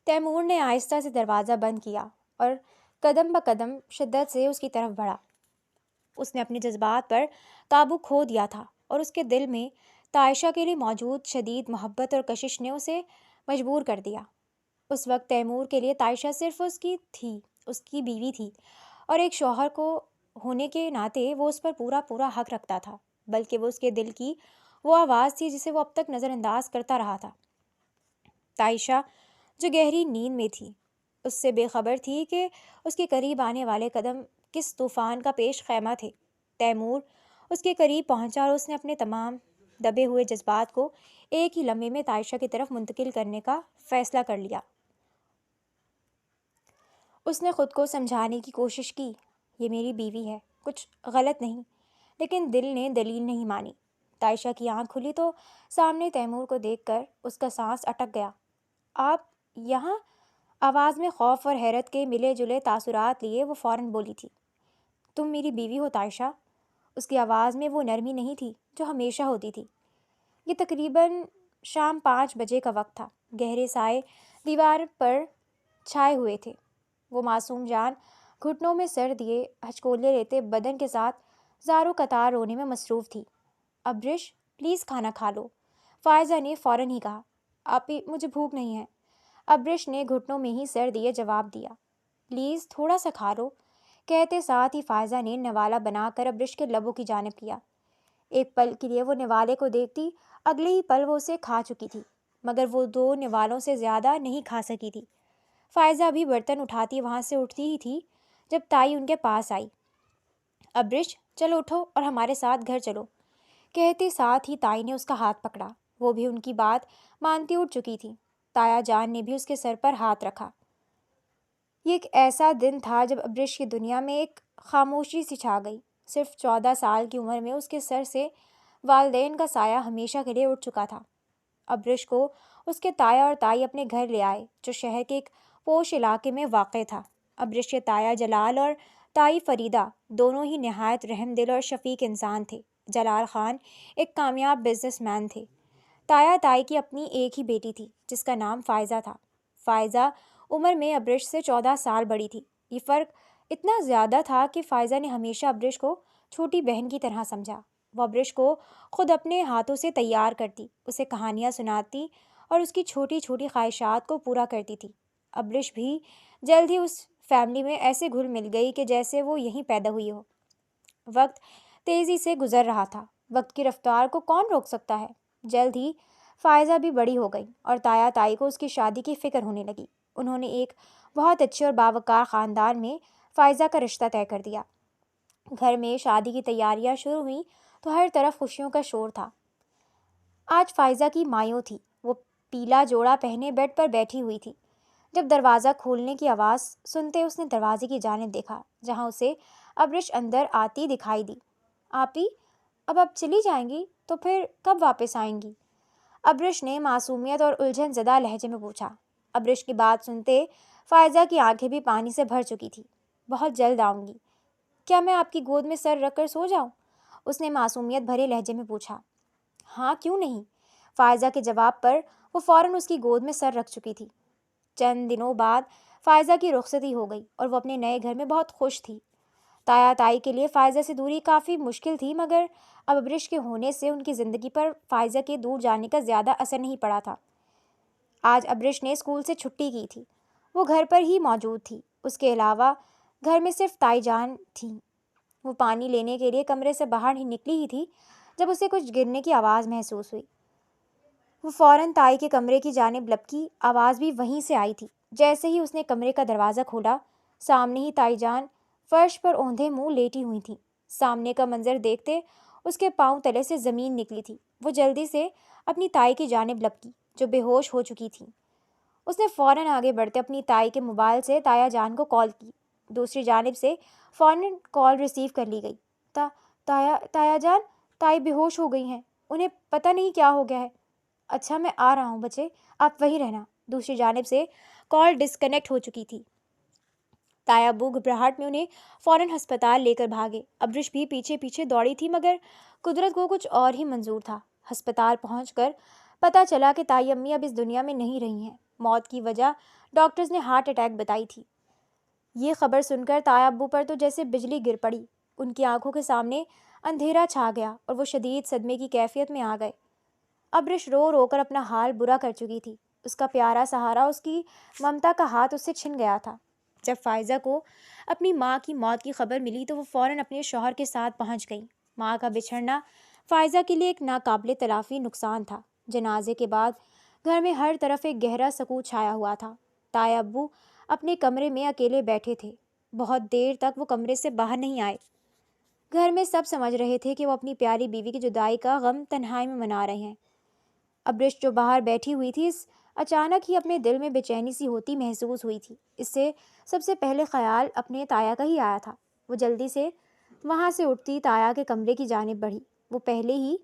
Timur نے آہستہ سے دروازہ بند کیا اور قدم بقدم شدت سے اس کی طرف بڑھا۔ اس نے اپنے جذبات پر قابو کھو دیا تھا اور اس کے دل میں تائشہ کے لیے موجود شدید محبت اور کشش نے اسے مجبور کر دیا۔ اس وقت تیمور کے لیے تائشہ صرف اس کی بیوی تھی، اور ایک شوہر کو ہونے کے ناطے وہ اس پر پورا حق رکھتا تھا، بلکہ وہ اس کے دل کی وہ آواز تھی جسے وہ اب تک نظر انداز کرتا رہا تھا۔ تائشہ جو گہری نیند میں تھی، اس سے بے خبر تھی کہ اس کے قریب آنے والے قدم کس طوفان کا پیش خیمہ تھے۔ تیمور اس کے قریب پہنچا اور اس نے اپنے تمام دبے ہوئے جذبات کو ایک ہی لمحے میں تائشہ کی طرف منتقل کرنے کا فیصلہ کر لیا۔ اس نے خود کو سمجھانے کی کوشش کی، یہ میری بیوی ہے، کچھ غلط نہیں، لیکن دل نے دلیل نہیں مانی۔ تائشہ کی آنکھ کھلی تو سامنے تیمور کو دیکھ کر اس کا سانس اٹک گیا۔ آپ یہاں؟ آواز میں خوف اور حیرت کے ملے جلے تاثرات لیے وہ فوراً بولی تھی۔ تم میری بیوی ہو تائشہ؟ اس کی آواز میں وہ نرمی نہیں تھی جو ہمیشہ ہوتی تھی۔ یہ تقریباً شام 5 بجے کا وقت تھا۔ گہرے سائے دیوار پر چھائے ہوئے تھے۔ وہ معصوم جان گھٹنوں میں سر دیے ہچکولے لیتے بدن کے ساتھ زاروں قطار رونے میں مصروف تھی۔ ابرش پلیز کھانا کھا لو، فائزہ نے فوراً ہی کہا۔ آپی مجھے بھوک نہیں ہے، ابرش نے گھٹنوں میں ہی سر دیے جواب دیا۔ پلیز تھوڑا سا کھا لو، کہتے ساتھ ہی فائزہ نے نوالا بنا کر ابرش کے لبوں کی جانب کیا۔ ایک پل کے لیے وہ نوالے کو دیکھتی، اگلے ہی پل وہ اسے کھا چکی تھی، مگر وہ 2 نوالوں سے زیادہ نہیں کھا سکی تھی۔ فائزہ بھی برتن اٹھاتی وہاں سے اٹھتی ہی تھی جب تائی ان کے پاس آئی۔ ابرش چلو اٹھو اور ہمارے ساتھ گھر چلو، کہتے ساتھ ہی تائی نے اس کا ہاتھ پکڑا۔ وہ بھی ان کی بات مانتی اٹھ چکی تھی۔ تایا جان نے بھی اس کے سر پر ہاتھ رکھا۔ یہ ایک ایسا دن تھا جب ابرش کی دنیا میں ایک خاموشی سی چھا گئی۔ صرف 14 سال کی عمر میں اس کے سر سے والدین کا سایہ ہمیشہ کے لیے اٹھ چکا تھا۔ ابرش کو اس کے تایا اور تائی اپنے گھر لے آئے جو شہر کے ایک پوش علاقے میں واقع تھا۔ ابرش کے تایا جلال اور تائی فریدہ دونوں ہی نہایت رحم دل اور شفیق انسان تھے۔ جلال خان ایک کامیاب بزنس مین تھے۔ تایا تائی کی اپنی ایک ہی بیٹی تھی جس کا نام فائزہ تھا۔ فائزہ عمر میں ابرش سے 14 سال بڑی تھی۔ یہ فرق اتنا زیادہ تھا کہ فائزہ نے ہمیشہ ابرش کو چھوٹی بہن کی طرح سمجھا۔ وہ ابرش کو خود اپنے ہاتھوں سے تیار کرتی، اسے کہانیاں سناتی اور اس کی چھوٹی چھوٹی خواہشات کو پورا کرتی تھی۔ ابرش بھی جلد ہی اس فیملی میں ایسے گھل مل گئی کہ جیسے وہ یہیں پیدا ہوئی ہو۔ وقت تیزی سے گزر رہا تھا۔ وقت کی رفتار کو کون روک سکتا ہے؟ جلد ہی فائزہ بھی بڑی ہو گئی اور تایا تائی کو اس کی شادی کی فکر ہونے لگی۔ انہوں نے ایک بہت اچھے اور باوقار خاندان میں فائزہ کا رشتہ طے کر دیا۔ گھر میں شادی کی تیاریاں شروع ہوئیں تو ہر طرف خوشیوں کا شور تھا۔ آج فائزہ کی مایوں تھی۔ وہ پیلا جوڑا پہنے بیڈ پر بیٹھی ہوئی تھی۔ جب دروازہ کھولنے کی آواز سنتے اس نے دروازے کی جانب دیکھا جہاں اسے ابرش اندر آتی دکھائی دی۔ آپی اب آپ چلی جائیں گی تو پھر کب واپس آئیں گی؟ ابرش نے معصومیت اور الجھن زدہ لہجے میں پوچھا۔ ابرش کی بات سنتے فائزہ کی آنکھیں بھی پانی سے بھر چکی تھی۔ بہت جلد آؤں گی۔ کیا میں آپ کی گود میں سر رکھ کر سو جاؤں؟ اس نے معصومیت بھرے لہجے میں پوچھا۔ ہاں کیوں نہیں؟ فائزہ کے جواب پر وہ فوراً اس کی گود میں سر رکھ چکی تھی۔ چند دنوں بعد فائزہ کی رخصتی ہو گئی اور وہ اپنے نئے گھر میں بہت خوش تھی۔ تایا تائی کے لیے فائزہ سے دوری کافی مشکل تھی، مگر اب ابرش کے ہونے سے ان کی زندگی پر فائزہ کے دور جانے کا زیادہ اثر نہیں پڑا تھا۔ آج ابرش نے اسکول سے چھٹی کی تھی۔ وہ گھر پر ہی موجود تھی۔ اس کے علاوہ گھر میں صرف تائی جان تھیں۔ وہ پانی لینے کے لیے کمرے سے باہر ہی نکلی ہی تھی جب اسے کچھ گرنے کی آواز محسوس ہوئی۔ وہ فوراً تائی کے کمرے کی جانب لپکی۔ آواز بھی وہیں سے آئی تھی۔ جیسے ہی اس نے کمرے کا دروازہ کھولا، سامنے ہی تائی جان فرش پر اوندھے منہ لیٹی ہوئی تھیں۔ سامنے کا منظر دیکھتے اس کے پاؤں تلے سے زمین نکلی تھی۔ وہ جلدی سے اپنی تائی کی جانب لپکی جو بے ہوش ہو چکی تھی۔ اس نے فوراً آگے بڑھتے اپنی تائی کے موبائل سے تایا جان کو کال کی۔ دوسری جانب سے فوراً کال ریسیو کر لی گئی۔ تایا جان، تائی بے ہوش ہو گئی ہیں، انہیں پتہ نہیں کیا ہو گیا ہے۔ اچھا میں آ رہا ہوں بچے، آپ وہیں رہنا۔ دوسری جانب سے کال ڈسکنیکٹ ہو چکی تھی۔ تایا ابو گھبراہٹ میں انہیں فوراً ہسپتال لے کر بھاگے۔ ابرش بھی پیچھے پیچھے دوڑی تھی، مگر قدرت کو کچھ اور ہی منظور تھا۔ ہسپتال پہنچ کر پتہ چلا کہ تائی امی اب اس دنیا میں نہیں رہی ہیں۔ موت کی وجہ ڈاکٹرز نے ہارٹ اٹیک بتائی تھی۔ یہ خبر سن کر تایا ابو پر تو جیسے بجلی گر پڑی۔ ان کی آنکھوں کے سامنے اندھیرا چھا گیا اور وہ شدید صدمے کی کیفیت میں آ گئے۔ ابرش رو رو کر اپنا حال برا کر چکی تھی۔ اس کا پیارا سہارا، اس کی ممتا کا ہاتھ اس سے چھن گیا تھا۔ جب فائزہ کو اپنی ماں کی موت کی خبر ملی تو وہ فوراً اپنے شوہر کے ساتھ پہنچ گئی۔ ماں کا بچھڑنا فائزہ کے لیے ایک ناقابل تلافی نقصان تھا۔ جنازے کے بعد گھر میں ہر طرف ایک گہرا سکوت چھایا ہوا تھا۔ تایا ابو اپنے کمرے میں اکیلے بیٹھے تھے۔ بہت دیر تک وہ کمرے سے باہر نہیں آئے۔ گھر میں سب سمجھ رہے تھے کہ وہ اپنی پیاری بیوی کی جدائی کا غم تنہائی میں منا رہے ہیں۔ ابرش جو باہر بیٹھی ہوئی تھی، اچانک ہی اپنے دل میں بے چینی سی ہوتی محسوس ہوئی تھی۔ اس سے سب سے پہلے خیال اپنے تایا کا ہی آیا تھا۔ وہ جلدی سے وہاں سے اٹھتی تایا کے کمرے کی جانب بڑھی۔ وہ پہلے ہی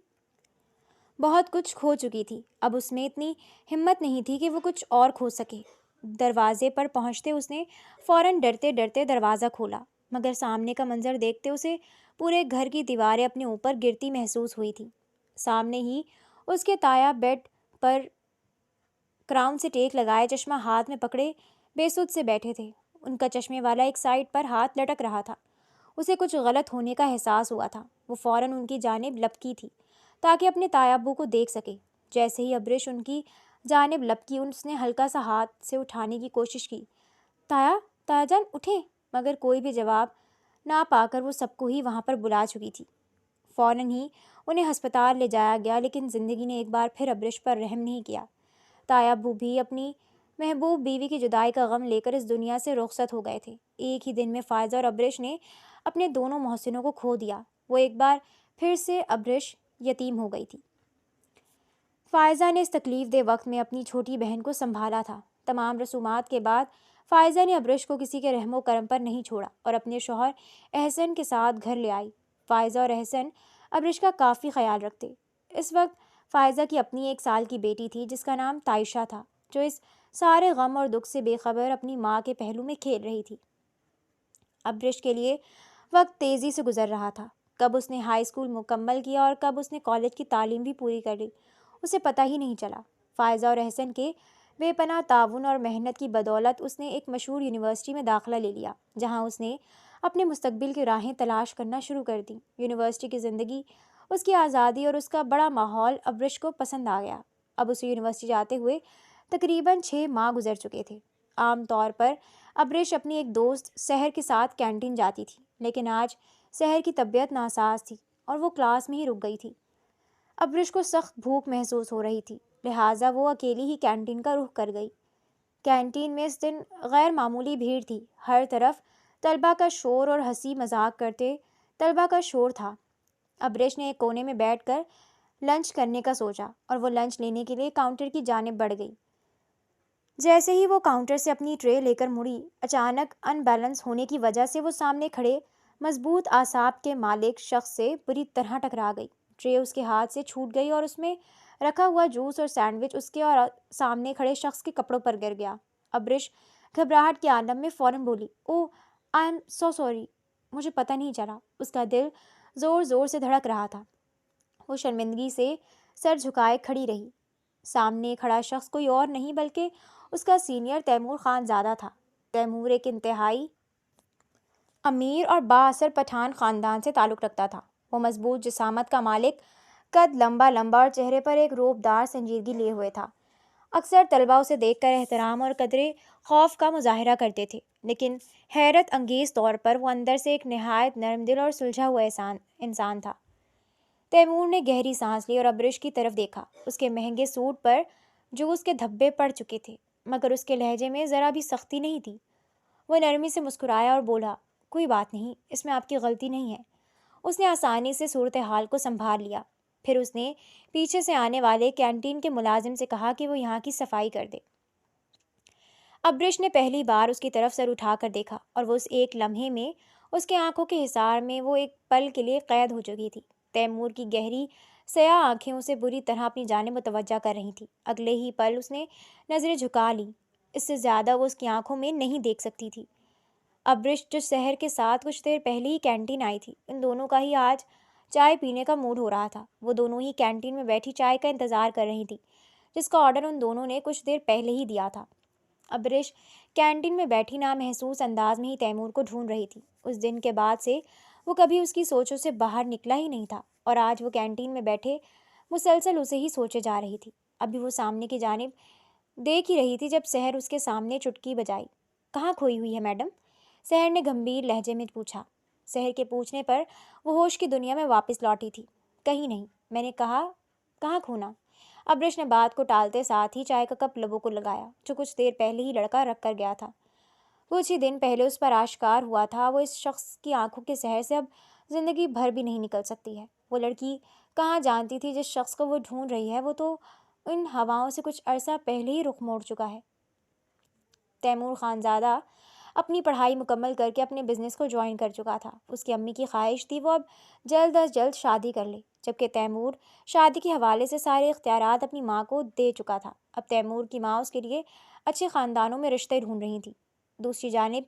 بہت کچھ کھو چکی تھی، اب اس میں اتنی ہمت نہیں تھی کہ وہ کچھ اور کھو سکے۔ دروازے پر پہنچتے اس نے فوراً ڈرتے ڈرتے دروازہ کھولا، مگر سامنے کا منظر دیکھتے اسے پورے گھر کی دیواریں اپنے اوپر گرتی محسوس ہوئی تھیں۔ سامنے ہی اس کے تایا بیڈ پر کراؤن سے ٹیک لگائے، چشمہ ہاتھ میں پکڑے بے سدھ سے بیٹھے تھے۔ ان کا چشمے والا ایک سائڈ پر ہاتھ لٹک رہا تھا۔ اسے کچھ غلط ہونے کا احساس ہوا تھا۔ وہ فوراً ان کی جانب لپکی تھی تاکہ اپنے تایا ابو کو دیکھ سکے۔ جیسے ہی ابرش ان کی جانب لپکی، اس نے ہلکا سا ہاتھ سے اٹھانے کی کوشش کی۔ تایا جان اٹھیں، مگر کوئی بھی جواب نہ پا کر وہ سب کو ہی وہاں پر بلا چکی تھی۔ فوراً ہی انہیں ہسپتال لے جایا گیا، لیکن زندگی نے ایک بار پھر ابرش پر رحم نہیں کیا۔ تایا ابو بھی اپنی محبوب بیوی کی جدائی کا غم لے کر اس دنیا سے رخصت ہو گئے تھے۔ ایک ہی دن میں فائزہ اور ابرش نے اپنے دونوں محسنوں کو کھو دیا۔ وہ ایک بار پھر سے ابرش یتیم ہو گئی تھی۔ فائزہ نے اس تکلیف دہ وقت میں اپنی چھوٹی بہن کو سنبھالا تھا۔ تمام رسومات کے بعد فائزہ نے ابرش کو کسی کے رحم و کرم پر نہیں چھوڑا اور اپنے شوہر احسن کے ساتھ گھر لے آئی۔ فائزہ اور احسن ابرش کا کافی خیال رکھتے۔ اس وقت فائزہ کی اپنی 1 سال کی بیٹی تھی جس کا نام تائشہ تھا، جو اس سارے غم اور دکھ سے بے خبر اپنی ماں کے پہلو میں کھیل رہی تھی۔ ابرش کے لیے وقت تیزی سے گزر رہا تھا۔ کب اس نے ہائی اسکول مکمل کیا اور کب اس نے کالج کی تعلیم بھی پوری کر لی، اسے پتہ ہی نہیں چلا۔ فائزہ اور احسن کے بے پناہ تعاون اور محنت کی بدولت اس نے ایک مشہور یونیورسٹی میں داخلہ لے لیا، جہاں اس نے اپنے مستقبل کی راہیں تلاش کرنا شروع کر دیں۔ یونیورسٹی کی زندگی، اس کی آزادی اور اس کا بڑا ماحول ابرش کو پسند آ گیا۔ اب اسے یونیورسٹی جاتے ہوئے تقریباً 6 ماہ گزر چکے تھے۔ عام طور پر ابرش اپنی ایک دوست سحر کے ساتھ کینٹین جاتی تھی، لیکن آج سحر کی طبیعت ناساز تھی اور وہ کلاس میں ہی رک گئی تھی۔ ابرش کو سخت بھوک محسوس ہو رہی تھی، لہٰذا وہ اکیلی ہی کینٹین کا رخ کر گئی۔ کینٹین میں اس دن غیر معمولی بھیڑ تھی۔ ہر طرف طلبہ کا شور اور ہنسی مذاق کرتے طلبہ کا شور تھا۔ ابرش نے ایک کونے میں بیٹھ کر لنچ کرنے کا سوچا اور وہ لنچ لینے کے لیے کاؤنٹر کی جانب بڑھ گئی۔ جیسے ہی وہ کاؤنٹر سے اپنی ٹرے لے کر مڑی، اچانک ان بیلنس ہونے کی وجہ سے وہ سامنے کھڑے مضبوط اعصاب کے مالک شخص سے بری طرح ٹکرا گئی۔ ٹرے اس کے ہاتھ سے چھوٹ گئی اور اس میں رکھا ہوا جوس اور سینڈوچ اس کے اور سامنے کھڑے شخص کے کپڑوں پر گر گیا۔ ابرش گھبراہٹ کے عالم میں فوراً بولی، اوہ آئی ایم سو سوری، مجھے پتہ نہیں چلا۔ اس کا دل زور زور سے دھڑک رہا تھا۔ وہ شرمندگی سے سر جھکائے کھڑی رہی۔ سامنے کھڑا شخص کوئی اور نہیں بلکہ اس کا سینئر تیمور خان زادہ تھا۔ تیمور ایک انتہائی امیر اور بااثر پٹھان خاندان سے تعلق رکھتا تھا۔ وہ مضبوط جسامت کا مالک، قد لمبا لمبا اور چہرے پر ایک رعبدار سنجیدگی لیے ہوئے تھا۔ اکثر طلبہ اسے دیکھ کر احترام اور قدرے خوف کا مظاہرہ کرتے تھے، لیکن حیرت انگیز طور پر وہ اندر سے ایک نہایت نرم دل اور سلجھا ہوا انسان تھا۔ تیمور نے گہری سانس لی اور ابرش کی طرف دیکھا۔ اس کے مہنگے سوٹ پر جوس کے دھبے پڑ چکے تھے، مگر اس کے لہجے میں ذرا بھی سختی نہیں تھی۔ وہ نرمی سے مسکرایا اور بولا، کوئی بات نہیں، اس میں آپ کی غلطی نہیں ہے۔ اس نے آسانی سے صورتحال کو سنبھال لیا۔ پھر اس نے پیچھے سے آنے والے کینٹین کے ملازم سے کہا کہ وہ یہاں کی صفائی کر دے۔ ابرش نے پہلی بار اس کی طرف سر اٹھا کر دیکھا اور وہ اس ایک لمحے میں اس کے آنکھوں کے حصار میں وہ ایک پل کے لیے قید ہو چکی تھی۔ تیمور کی گہری سیاہ آنکھیں اسے بری طرح اپنی جانب متوجہ کر رہی تھیں۔ اگلے ہی پل اس نے نظریں جھکا لیں۔ اس سے زیادہ وہ اس کی آنکھوں میں نہیں دیکھ سکتی تھی۔ ابرش جو سحر کے ساتھ کچھ دیر پہلے ہی کینٹین آئی تھی، ان دونوں کا ہی آج چائے پینے کا موڈ ہو رہا تھا۔ وہ دونوں ہی کینٹین میں بیٹھی چائے کا انتظار کر رہی تھی، جس کا آرڈر ان دونوں نے کچھ دیر پہلے ہی دیا تھا۔ ابرش کینٹین میں بیٹھی نامحسوس انداز میں ہی تیمور کو ڈھونڈ رہی تھی۔ اس دن کے بعد سے وہ کبھی اس کی سوچوں سے باہر نکلا ہی نہیں تھا، اور آج وہ کینٹین میں بیٹھے مسلسل اسے ہی سوچے جا رہی تھی۔ ابھی وہ سامنے کی جانب دیکھ ہی رہی تھی جب سحر اس کے سامنے چٹکی بجائی۔ کہاں کھوئی ہوئی ہے میڈم؟ سحر نے گمبھیر لہجے میں پوچھا۔ سحر کے پوچھنے پر وہ ہوش کی دنیا میں واپس لوٹی تھی۔ کہیں نہیں، میں نے کہا کہاں کھونا؟ ابرش نے بات کو ٹالتے ساتھ ہی چائے کا کپ لبوں کو لگایا جو کچھ دیر پہلے ہی لڑکا رکھ کر گیا تھا۔ کچھ ہی دن پہلے اس پر آشکار ہوا تھا وہ اس شخص کی آنکھوں کے سحر سے اب زندگی بھر بھی نہیں نکل سکتی ہے۔ وہ لڑکی کہاں جانتی تھی جس شخص کو وہ ڈھونڈ رہی ہے وہ تو ان ہواؤں سے کچھ عرصہ پہلے ہی رخ موڑ چکا ہے۔ تیمور خانزادہ اپنی پڑھائی مکمل کر کے اپنے بزنس کو جوائن کر چکا تھا۔ اس کی امی کی خواہش تھی وہ اب جلد از جلد شادی کر لے، جبکہ تیمور شادی کے حوالے سے سارے اختیارات اپنی ماں کو دے چکا تھا۔ اب تیمور کی ماں اس کے لیے اچھے خاندانوں میں رشتے ڈھونڈ رہی تھی۔ دوسری جانب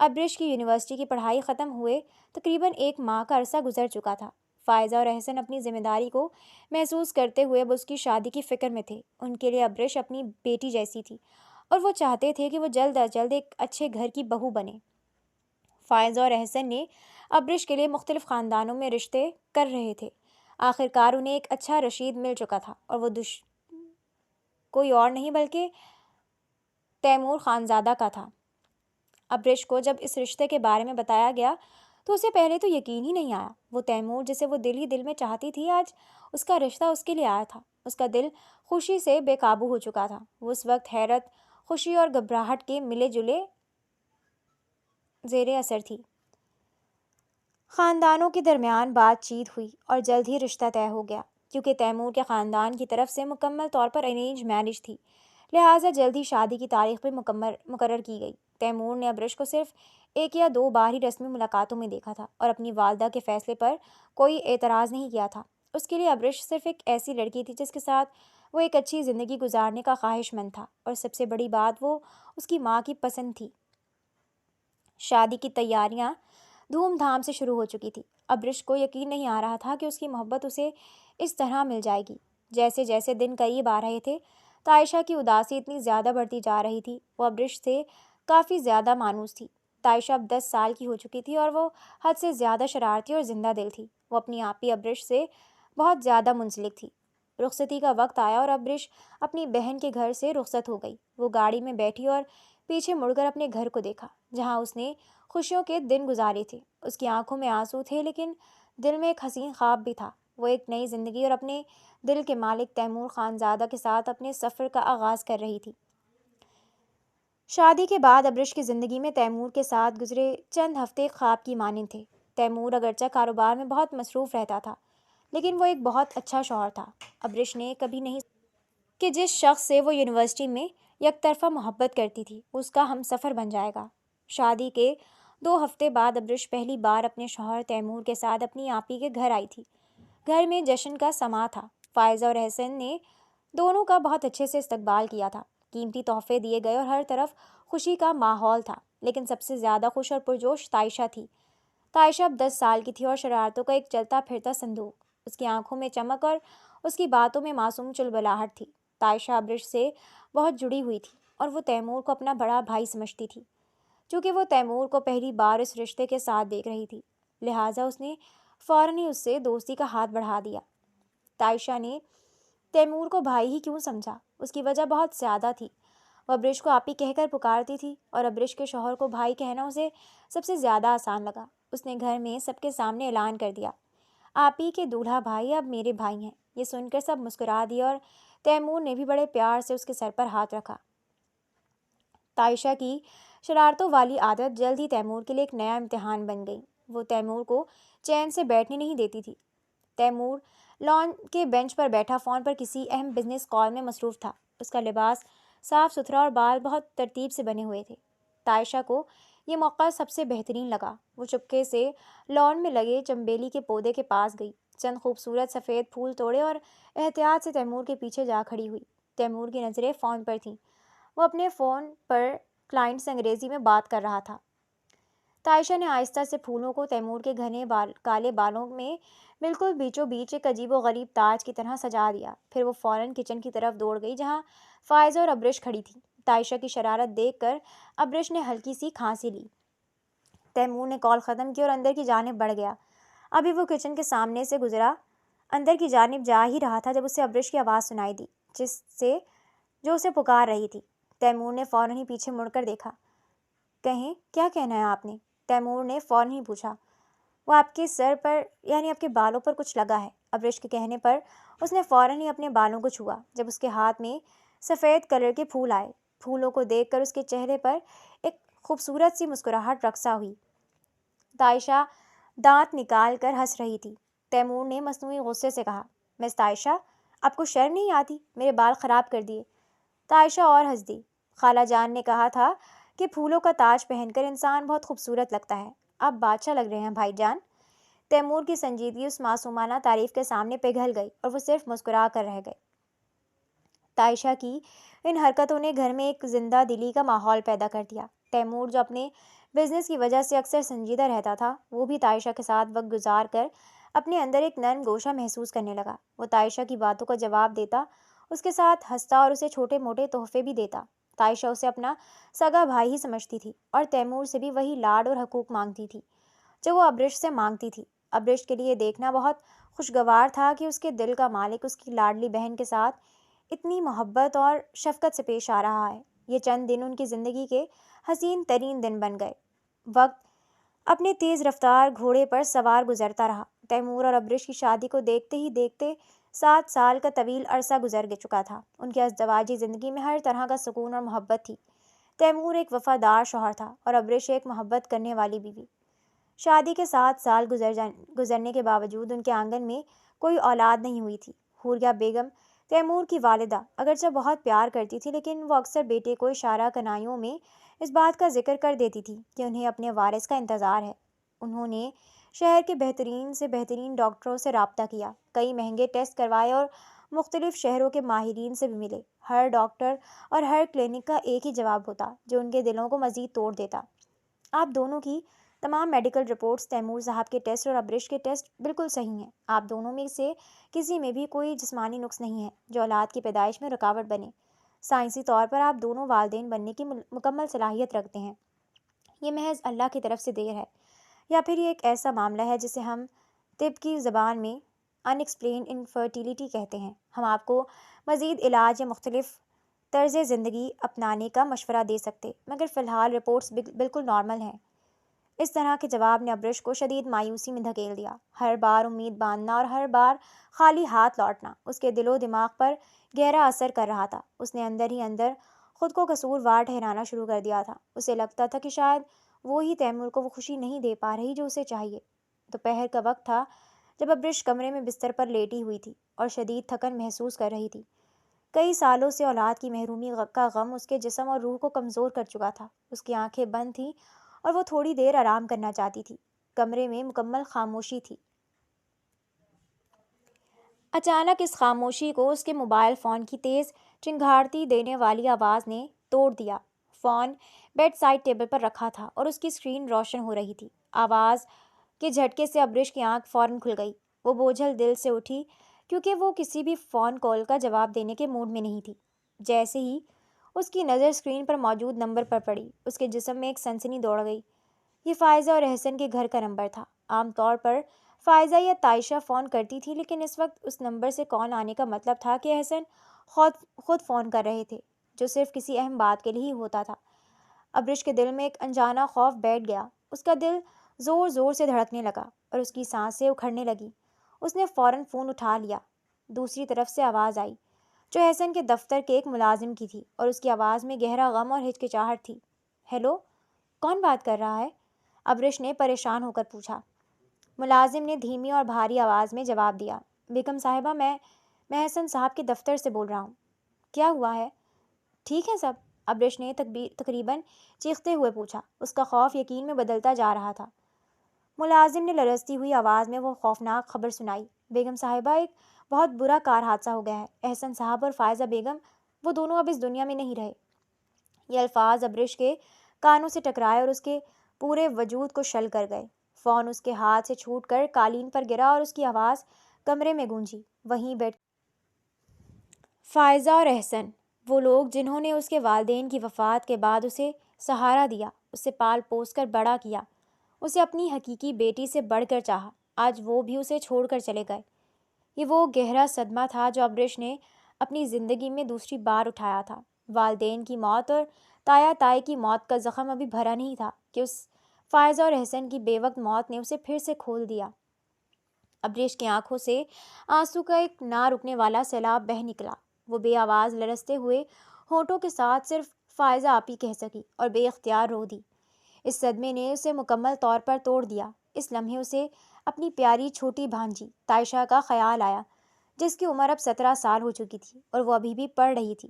ابرش کی یونیورسٹی کی پڑھائی ختم ہوئے تقریباً 1 ماہ کا عرصہ گزر چکا تھا۔ فائزہ اور احسن اپنی ذمہ داری کو محسوس کرتے ہوئے اب اس کی شادی کی فکر میں تھے۔ ان کے لیے ابرش اپنی بیٹی جیسی تھی اور وہ چاہتے تھے کہ وہ جلد از جلد ایک اچھے گھر کی بہو بنے۔ فائزہ اور احسن نے ابرش کے لیے مختلف خاندانوں میں رشتے کر رہے تھے۔ آخر کار انہیں ایک اچھا رشید مل چکا تھا اور وہ کوئی اور نہیں بلکہ تیمور خانزادہ کا تھا۔ ابرش کو جب اس رشتے کے بارے میں بتایا گیا تو اسے پہلے تو یقین ہی نہیں آیا۔ وہ تیمور جسے وہ دل ہی دل میں چاہتی تھی، آج اس کا رشتہ اس کے لیے آیا تھا۔ اس کا دل خوشی سے بے قابو ہو چکا تھا۔ وہ اس وقت حیرت، خوشی اور گھبراہٹ کے ملے جلے زیر اثر تھی۔ خاندانوں کے درمیان بات چیت ہوئی اور جلد ہی رشتہ طے ہو گیا۔ کیونکہ تیمور کے خاندان کی طرف سے مکمل طور پر ارینج میرج تھی، لہٰذا جلد ہی شادی کی تاریخ بھی مقرر کی گئی۔ تیمور نے ابرش کو صرف 1 یا 2 بار ہی رسمی ملاقاتوں میں دیکھا تھا اور اپنی والدہ کے فیصلے پر کوئی اعتراض نہیں کیا تھا۔ اس کے لیے ابرش صرف ایک ایسی لڑکی تھی جس کے ساتھ وہ ایک اچھی زندگی گزارنے کا خواہش مند تھا، اور سب سے بڑی بات وہ اس کی ماں کی پسند تھی۔ شادی کی تیاریاں دھوم دھام سے شروع ہو چکی تھی۔ ابرش کو یقین نہیں آ رہا تھا کہ اس کی محبت اسے اس طرح مل جائے گی۔ جیسے جیسے دن قریب آ رہے تھے، تائشہ کی اداسی اتنی زیادہ بڑھتی جا رہی تھی۔ وہ ابرش سے کافی زیادہ مانوس تھی۔ تائشہ اب 10 سال کی ہو چکی تھی اور وہ حد سے زیادہ شرارتی اور زندہ دل تھی۔ وہ اپنی آپی ابرش سے بہت زیادہ منسلک تھی۔ رخصتی کا وقت آیا اور ابرش اپنی بہن کے گھر سے رخصت ہو گئی۔ وہ گاڑی میں بیٹھی اور پیچھے مڑ کر اپنے گھر کو دیکھا جہاں اس نے خوشیوں کے دن گزارے تھے۔ اس کی آنکھوں میں آنسو تھے لیکن دل میں ایک حسین خواب بھی تھا۔ وہ ایک نئی زندگی اور اپنے دل کے مالک تیمور خانزادہ کے ساتھ اپنے سفر کا آغاز کر رہی تھی۔ شادی کے بعد ابرش کی زندگی میں تیمور کے ساتھ گزرے چند ہفتے خواب کی مانند تھے۔ تیمور اگرچہ کاروبار میں بہت مصروف رہتا تھا لیکن وہ ایک بہت اچھا شوہر تھا۔ ابرش نے کبھی نہیں کہ جس شخص سے وہ یونیورسٹی میں یک طرفہ محبت کرتی تھی اس کا ہم سفر بن جائے گا۔ شادی کے 2 ہفتے بعد ابرش پہلی بار اپنے شوہر تیمور کے ساتھ اپنی آپی کے گھر آئی تھی۔ گھر میں جشن کا سماں تھا۔ فائزہ اور احسن نے دونوں کا بہت اچھے سے استقبال کیا تھا۔ قیمتی تحفے دیے گئے اور ہر طرف خوشی کا ماحول تھا، لیکن سب سے زیادہ خوش اور پرجوش تائشہ تھی۔ تائشہ اب 10 سال کی تھی اور شرارتوں کا ایک چلتا پھرتا صندوق۔ اس کی آنکھوں میں چمک اور اس کی باتوں میں معصوم چلبلاہٹ تھی۔ تائشہ ابرش سے بہت جڑی ہوئی تھی اور وہ تیمور کو اپنا بڑا بھائی سمجھتی تھی۔ چونکہ وہ تیمور کو پہلی بار اس رشتے کے ساتھ دیکھ رہی تھی، لہٰذا اس نے فوراً ہی اس سے دوستی کا ہاتھ بڑھا دیا۔ تائشہ نے تیمور کو بھائی ہی کیوں سمجھا؟ اس کی وجہ بہت زیادہ تھی۔ وہ ابرش کو آپی کہہ کر پکارتی تھی اور ابرش کے شوہر کو بھائی کہنا اسے سب سے زیادہ آسان لگا۔ اس نے گھر میں سب کے سامنے اعلان کر دیا، آپی کے دولہا بھائی اب میرے بھائی ہیں۔ یہ سن کر سب مسکرا دیا اور تیمور نے بھی بڑے پیار سے اس کے سر پر ہاتھ رکھا۔ تائشہ کی شرارتوں والی عادت جلد ہی تیمور کے لیے ایک نیا امتحان بن گئی۔ وہ تیمور کو چین سے بیٹھنے نہیں دیتی تھی۔ تیمور لان کے بینچ پر بیٹھا فون پر کسی اہم بزنس کال میں مصروف تھا۔ اس کا لباس صاف ستھرا اور بال بہت ترتیب سے بنے ہوئے تھے۔ تائشہ کو یہ موقع سب سے بہترین لگا۔ وہ چپکے سے لان میں لگے چنبیلی کے پودے کے پاس گئی، چند خوبصورت سفید پھول توڑے اور احتیاط سے تیمور کے پیچھے جا کھڑی ہوئی۔ تیمور کی نظریں فون پر تھیں۔ وہ اپنے فون پر کلائنٹ سے انگریزی میں بات کر رہا تھا۔ تائشہ نے آہستہ سے پھولوں کو تیمور کے گھنے کالے بالوں میں بالکل بیچوں بیچ ایک عجیب و غریب تاج کی طرح سجا دیا۔ پھر وہ فوراً کچن کی طرف دوڑ گئی جہاں فائزہ اور ابرش کھڑی تھی۔ تائشہ کی شرارت دیکھ کر ابرش نے ہلکی سی کھانسی لی۔ تیمور نے کال ختم کی اور اندر کی جانب بڑھ گیا۔ ابھی وہ کچن کے سامنے سے گزرا، اندر کی جانب جا ہی رہا تھا جب اسے ابرش کی آواز سنائی دی، جو اسے پکار رہی تھی۔ تیمور نے فوراً ہی پیچھے مڑ کر دیکھا۔ کہیں، کیا کہنا ہے آپ نے؟ تیمور نے فوراً ہی پوچھا۔ وہ آپ کے سر پر یعنی آپ کے بالوں پر کچھ لگا ہے۔ ابرش کے کہنے پر اس نے فوراً ہی اپنے بالوں کو چھوا۔ جب اس کے ہاتھ میں سفید کلر کے پھول آئے، پھولوں کو دیکھ کر اس کے چہرے پر ایک خوبصورت سی مسکراہٹ رقصہ ہوئی۔ تائشہ دانت نکال کر ہنس رہی تھی۔ تیمور نے مصنوعی غصے سے کہا، مس تائشہ، آپ کو شرم نہیں آتی؟ میرے بال خراب کر دیے۔ تائشہ اور ہنس دی۔ خالہ جان نے کہا تھا کہ پھولوں کا تاج پہن کر انسان بہت خوبصورت لگتا ہے۔ آپ بادشاہ لگ رہے ہیں بھائی جان۔ تیمور کی سنجیدگی اس معصومانہ تعریف کے سامنے پگھل گئی اور وہ صرف مسکرا کر رہ گئے۔ تائشہ کی ان حرکتوں نے گھر میں ایک زندہ دلی کا ماحول پیدا کر دیا۔ تیمور جو اپنے بزنس کی وجہ سے اکثر سنجیدہ رہتا تھا، وہ بھی تائشہ کے ساتھ وقت گزار کر اپنے اندر ایک نرم گوشہ محسوس کرنے لگا۔ وہ تائشہ کی باتوں کا جواب دیتا، اس کے ساتھ ہنستا اور اسے چھوٹے موٹے تحفے بھی دیتا۔ تائشہ اسے اپنا سگا بھائی ہی سمجھتی تھی اور تیمور سے بھی وہی لاڈ اور حقوق مانگتی تھی جو وہ ابرش سے مانگتی تھی۔ ابرش کے لیے دیکھنا بہت خوشگوار تھا کہ اس کے دل کا مالک اس کی لاڈلی بہن کے ساتھ اتنی محبت اور شفقت سے پیش آ رہا ہے۔ یہ چند دن ان کی زندگی کے حسین ترین دن بن گئے۔ وقت اپنے تیز رفتار گھوڑے پر سوار گزرتا رہا۔ تیمور اور ابرش کی شادی کو دیکھتے ہی دیکھتے 7 سال کا طویل عرصہ گزر چکا تھا۔ ان کی ازدواجی زندگی میں ہر طرح کا سکون اور محبت تھی۔ تیمور ایک وفادار شوہر تھا اور ابرش ایک محبت کرنے والی بیوی۔ شادی کے 7 سال گزرنے کے باوجود ان کے آنگن میں کوئی اولاد نہیں ہوئی تھی۔ حوریہ بیگم تیمور کی والدہ اگرچہ بہت پیار کرتی تھی، لیکن وہ اکثر بیٹے کو اشارہ کنائیوں میں اس بات کا ذکر کر دیتی تھی کہ انہیں اپنے وارث کا انتظار ہے۔ انہوں نے شہر کے بہترین سے بہترین ڈاکٹروں سے رابطہ کیا، کئی مہنگے ٹیسٹ کروائے اور مختلف شہروں کے ماہرین سے بھی ملے۔ ہر ڈاکٹر اور ہر کلینک کا ایک ہی جواب ہوتا جو ان کے دلوں کو مزید توڑ دیتا۔ آپ دونوں کی تمام میڈیکل رپورٹس، تیمور صاحب کے ٹیسٹ اور ابرش کے ٹیسٹ بالکل صحیح ہیں۔ آپ دونوں میں سے کسی میں بھی کوئی جسمانی نقص نہیں ہے جو اولاد کی پیدائش میں رکاوٹ بنے۔ سائنسی طور پر آپ دونوں والدین بننے کی مکمل صلاحیت رکھتے ہیں۔ یہ محض اللہ کی طرف سے دیر ہے، یا پھر یہ ایک ایسا معاملہ ہے جسے ہم طب کی زبان میں ان ایکسپلینڈ انفرٹیلیٹی کہتے ہیں۔ ہم آپ کو مزید علاج یا مختلف طرز زندگی اپنانے کا مشورہ دے سکتے، مگر فی الحال رپورٹس بالکل نارمل ہیں۔ اس طرح کے جواب نے ابرش کو شدید مایوسی میں دھکیل دیا۔ ہر بار امید باندھنا اور ہر بار خالی ہاتھ لوٹنا اس کے دل و دماغ پر گہرا اثر کر رہا تھا۔ اس نے اندر ہی اندر خود کو قصوروار ٹھہرانا شروع کر دیا تھا۔ اسے لگتا تھا کہ شاید وہ ہی تیمور کو وہ خوشی نہیں دے پا رہی جو اسے چاہیے۔ دوپہر کا وقت تھا جب ابرش کمرے میں بستر پر لیٹی ہوئی تھی اور شدید تھکن محسوس کر رہی تھی۔ کئی سالوں سے اولاد کی محرومی کا غم اس کے جسم اور روح کو کمزور کر چکا تھا۔ اس کی آنکھیں بند تھیں اور وہ تھوڑی دیر آرام کرنا چاہتی تھی۔ کمرے میں مکمل خاموشی تھی۔ اچانک اس خاموشی کو اس کے موبائل فون کی تیز چنگھاڑتی دینے والی آواز نے توڑ دیا۔ فون بیڈ سائڈ ٹیبل پر رکھا تھا اور اس کی اسکرین روشن ہو رہی تھی۔ آواز کے جھٹکے سے ابرش کی آنکھ فوراً کھل گئی۔ وہ بوجھل دل سے اٹھی کیونکہ وہ کسی بھی فون کال کا جواب دینے کے موڈ میں نہیں تھی۔ جیسے ہی اس کی نظر اسکرین پر موجود نمبر پر پڑی، اس کے جسم میں ایک سنسنی دوڑ گئی۔ یہ فائزہ اور احسن کے گھر کا نمبر تھا۔ عام طور پر فائزہ یا تائشہ فون کرتی تھی، لیکن اس وقت اس نمبر سے کال آنے کا مطلب تھا کہ احسن خود فون کر رہے تھے، جو صرف کسی اہم بات کے لیے ہی ہوتا تھا۔ ابرش کے دل میں ایک انجانا خوف بیٹھ گیا۔ اس کا دل زور زور سے دھڑکنے لگا اور اس کی سانسیں اکھڑنے لگیں۔ اس نے فوراً فون اٹھا لیا۔ دوسری طرف سے آواز آئی، جو احسن کے دفتر کے ایک ملازم کی تھی، اور اس کی آواز میں گہرا غم اور ہچکچاہٹ تھی۔ ہیلو، کون بات کر رہا ہے؟ ابرش نے پریشان ہو کر پوچھا۔ ملازم نے دھیمی اور بھاری آواز میں جواب دیا، بیگم صاحبہ، میں احسن صاحب کے دفتر سے بول رہا ہوں۔ کیا ہوا ہے؟ ٹھیک ہے سب؟ ابرش نے تقریباً چیختے ہوئے پوچھا۔ اس کا خوف یقین میں بدلتا جا رہا تھا۔ ملازم نے لرزتی ہوئی آواز میں وہ خوفناک خبر سنائی، بیگم صاحبہ، ایک بہت برا کار حادثہ ہو گیا ہے۔ احسن صاحب اور فائزہ بیگم، وہ دونوں اب اس دنیا میں نہیں رہے۔ یہ الفاظ ابرش کے کانوں سے ٹکرائے اور اس کے پورے وجود کو شل کر گئے۔ فون اس کے ہاتھ سے چھوٹ کر قالین پر گرا اور اس کی آواز کمرے میں گونجی۔ وہیں بیٹھ فائزہ اور احسن وہ لوگ جنہوں نے اس کے والدین کی وفات کے بعد اسے سہارا دیا، اسے پال پوس کر بڑا کیا، اسے اپنی حقیقی بیٹی سے بڑھ کر چاہا، آج وہ بھی اسے چھوڑ کر چلے گئے۔ یہ وہ گہرا صدمہ تھا جو ابرش نے اپنی زندگی میں دوسری بار اٹھایا تھا۔ والدین کی موت اور تایا تائی کی موت کا زخم ابھی بھرا نہیں تھا کہ اس فائزہ اور احسن کی بے وقت موت نے اسے پھر سے کھول دیا۔ ابریش کی آنکھوں سے آنسو کا ایک نہ رکنے والا سیلاب بہہ نکلا۔ وہ بے آواز لرزتے ہوئے ہونٹوں کے ساتھ صرف فائزہ آپی کہہ سکی اور بے اختیار رو دی۔ اس صدمے نے اسے مکمل طور پر توڑ دیا۔ اس لمحے اسے اپنی پیاری چھوٹی بھانجی تائشہ کا خیال آیا، جس کی عمر اب 17 سال ہو چکی تھی اور وہ ابھی بھی پڑھ رہی تھی۔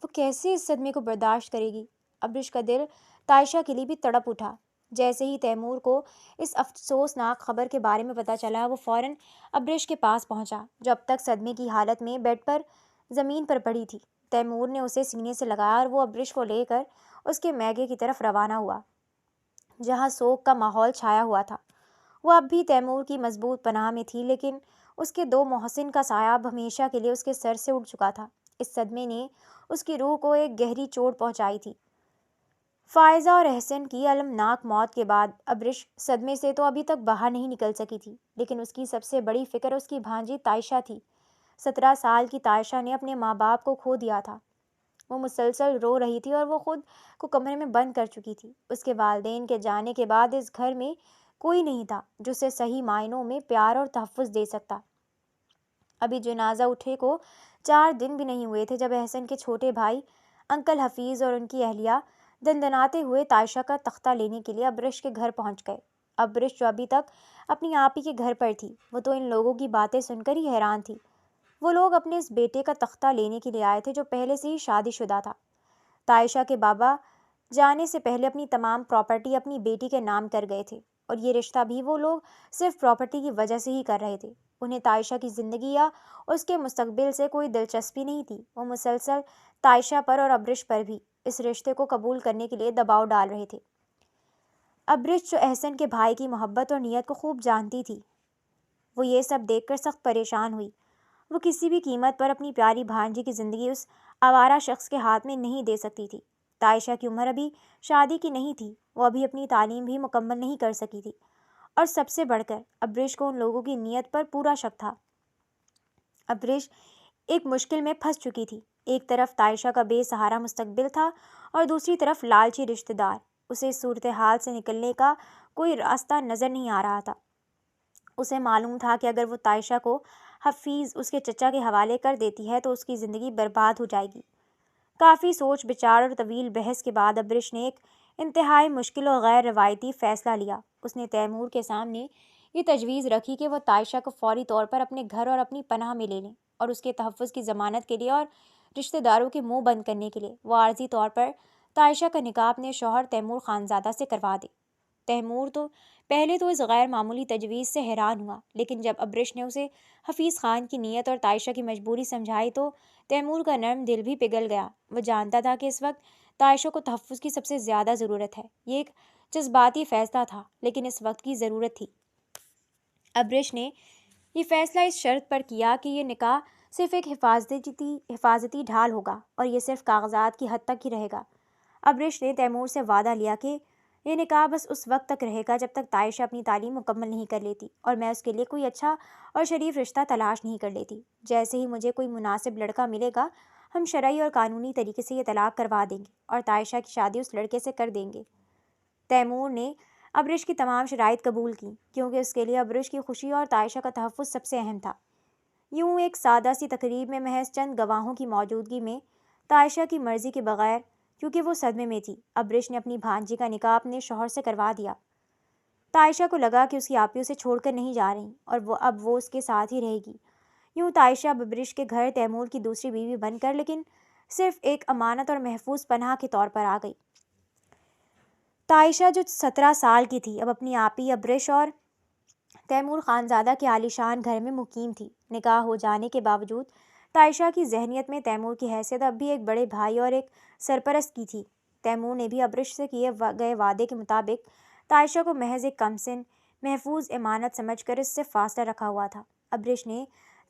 وہ کیسے اس صدمے کو برداشت کرے گی؟ ابرش کا دل تائشہ کے لیے بھی تڑپ اٹھا۔ جیسے ہی تیمور کو اس افسوسناک خبر کے بارے میں پتہ چلا، وہ فوراً ابرش کے پاس پہنچا، جو اب تک صدمے کی حالت میں بیڈ پر زمین پر پڑی تھی۔ تیمور نے اسے سینے سے لگایا اور وہ ابرش کو لے کر اس کے میگے کی طرف روانہ ہوا، جہاں سوگ کا ماحول چھایا ہوا تھا۔ وہ اب بھی تیمور کی مضبوط پناہ میں تھی، لیکن اس کے دو محسن کا سایہ اب ہمیشہ کے لیے اس کے سر سے اٹھ چکا تھا۔ اس صدمے نے اس کی روح کو ایک گہری چوٹ پہنچائی تھی۔ فائزہ اور احسن کی المناک موت کے بعد ابرش صدمے سے تو ابھی تک باہر نہیں نکل سکی تھی، لیکن اس کی سب سے بڑی فکر اس کی بھانجی تائشہ تھی۔ 17 سال کی تائشہ نے اپنے ماں باپ کو کھو دیا تھا۔ وہ مسلسل رو رہی تھی اور وہ خود کو کمرے میں بند کر چکی تھی۔ اس کے والدین کے جانے کے بعد اس گھر میں کوئی نہیں تھا جو اسے صحیح معنوں میں پیار اور تحفظ دے سکتا۔ ابھی جنازہ اٹھے کو 4 دن بھی نہیں ہوئے تھے جب احسن کے چھوٹے بھائی انکل حفیظ اور ان کی اہلیہ دندناتے ہوئے تائشہ کا تختہ لینے کے لیے ابرش کے گھر پہنچ گئے۔ ابرش جو ابھی تک اپنی آپی کے گھر پر تھی، وہ تو ان لوگوں کی باتیں سن کر ہی حیران تھی۔ وہ لوگ اپنے اس بیٹے کا تختہ لینے کے لیے آئے تھے جو پہلے سے ہی شادی شدہ تھا۔ تائشہ کے بابا جانے سے پہلے اپنی تمام پراپرٹی اپنی بیٹی کے نام کر گئے تھے، اور یہ رشتہ بھی وہ لوگ صرف پراپرٹی کی وجہ سے ہی کر رہے تھے۔ انہیں تائشہ کی زندگی یا اس کے مستقبل سے کوئی دلچسپی نہیں تھی۔ وہ مسلسل تائشہ پر اور ابرش پر بھی اس رشتے کو قبول کرنے کے لیے دباؤ ڈال رہے تھے۔ ابرش جو احسن کے بھائی کی محبت اور نیت کو خوب جانتی تھی، وہ یہ سب دیکھ کر سخت پریشان ہوئی۔ وہ کسی بھی قیمت پر اپنی پیاری بھانجی کی زندگی اس آوارہ شخص کے ہاتھ میں نہیں دے سکتی تھی۔ تائشہ کی عمر ابھی شادی کی نہیں تھی، وہ ابھی اپنی تعلیم بھی مکمل نہیں کر سکی تھی، اور سب سے بڑھ کر ابرش کو ان لوگوں کی نیت پر پورا شک تھا۔ ابرش ایک مشکل میں پھنس چکی تھی۔ ایک طرف تائشہ کا بے سہارا مستقبل تھا اور دوسری طرف لالچی رشتہ دار۔ اسے اس صورتحال سے نکلنے کا کوئی راستہ نظر نہیں آ رہا تھا۔ اسے معلوم تھا کہ اگر وہ تائشہ کو حفیظ اس کے چچا کے حوالے کر دیتی ہے تو اس کی زندگی برباد ہو جائے گی۔ کافی سوچ بچار اور طویل بحث کے بعد ابرش نے ایک انتہائی مشکل اور غیر روایتی فیصلہ لیا۔ اس نے تیمور کے سامنے یہ تجویز رکھی کہ وہ تائشہ کو فوری طور پر اپنے گھر اور اپنی پناہ میں لے لیں، اور اس کے تحفظ کی ضمانت کے لیے اور رشتہ داروں کے منہ بند کرنے کے لیے وہ عارضی طور پر تائشہ کا نکاح اپنے شوہر تیمور خانزادہ سے کروا دے۔ تیمور تو پہلے تو اس غیر معمولی تجویز سے حیران ہوا، لیکن جب ابرش نے اسے حفیظ خان کی نیت اور تائشہ کی مجبوری سمجھائی تو تیمور کا نرم دل بھی پگھل گیا۔ وہ جانتا تھا کہ اس وقت تائشہ کو تحفظ کی سب سے زیادہ ضرورت ہے۔ یہ ایک جذباتی فیصلہ تھا، لیکن اس وقت کی ضرورت تھی۔ ابرش نے یہ فیصلہ اس شرط پر کیا کہ یہ نکاح صرف ایک حفاظتی ڈھال ہوگا اور یہ صرف کاغذات کی حد تک ہی رہے گا۔ ابرش نے تیمور سے وعدہ لیا کہ یہ نکاح بس اس وقت تک رہے گا جب تک تائشہ اپنی تعلیم مکمل نہیں کر لیتی، اور میں اس کے لیے کوئی اچھا اور شریف رشتہ تلاش نہیں کر لیتی۔ جیسے ہی مجھے کوئی مناسب لڑکا ملے گا، ہم شرعی اور قانونی طریقے سے یہ طلاق کروا دیں گے اور تائشہ کی شادی اس لڑکے سے کر دیں گے۔ تیمور نے ابرش کی تمام شرائط قبول کی، کیونکہ اس کے لیے ابرش کی خوشی اور تائشہ کا تحفظ سب سے اہم تھا۔ یوں ایک سادہ سی تقریب میں محض چند گواہوں کی موجودگی میں تائشہ کی مرضی کے بغیر، کیونکہ وہ صدمے میں تھی، ابرش نے اپنی بھانجی کا نکاح اپنے شوہر سے کروا دیا۔ تائشہ کو لگا کہ اس کی آپی اسے چھوڑ کر نہیں جا رہی اور اب وہ اس کے ساتھ ہی رہے گی۔ یوں تائشہ اب ابرش کے گھر تیمور کی دوسری بیوی بن کر، لیکن صرف ایک امانت اور محفوظ پناہ کے طور پر آ گئی۔ تائشہ جو 17 سال کی تھی، اب اپنی آپی ابرش اور تیمور خانزادہ کے عالیشان گھر میں مقیم تھی۔ نکاح ہو جانے کے باوجود تائشہ کی ذہنیت میں تیمور کی حیثیت اب بھی ایک بڑے بھائی اور ایک سرپرست کی تھی۔ تیمور نے بھی ابرش سے کیے گئے وعدے کے مطابق تائشہ کو محض ایک کم سن محفوظ امانت سمجھ کر اس سے فاصلہ رکھا ہوا تھا۔ ابرش نے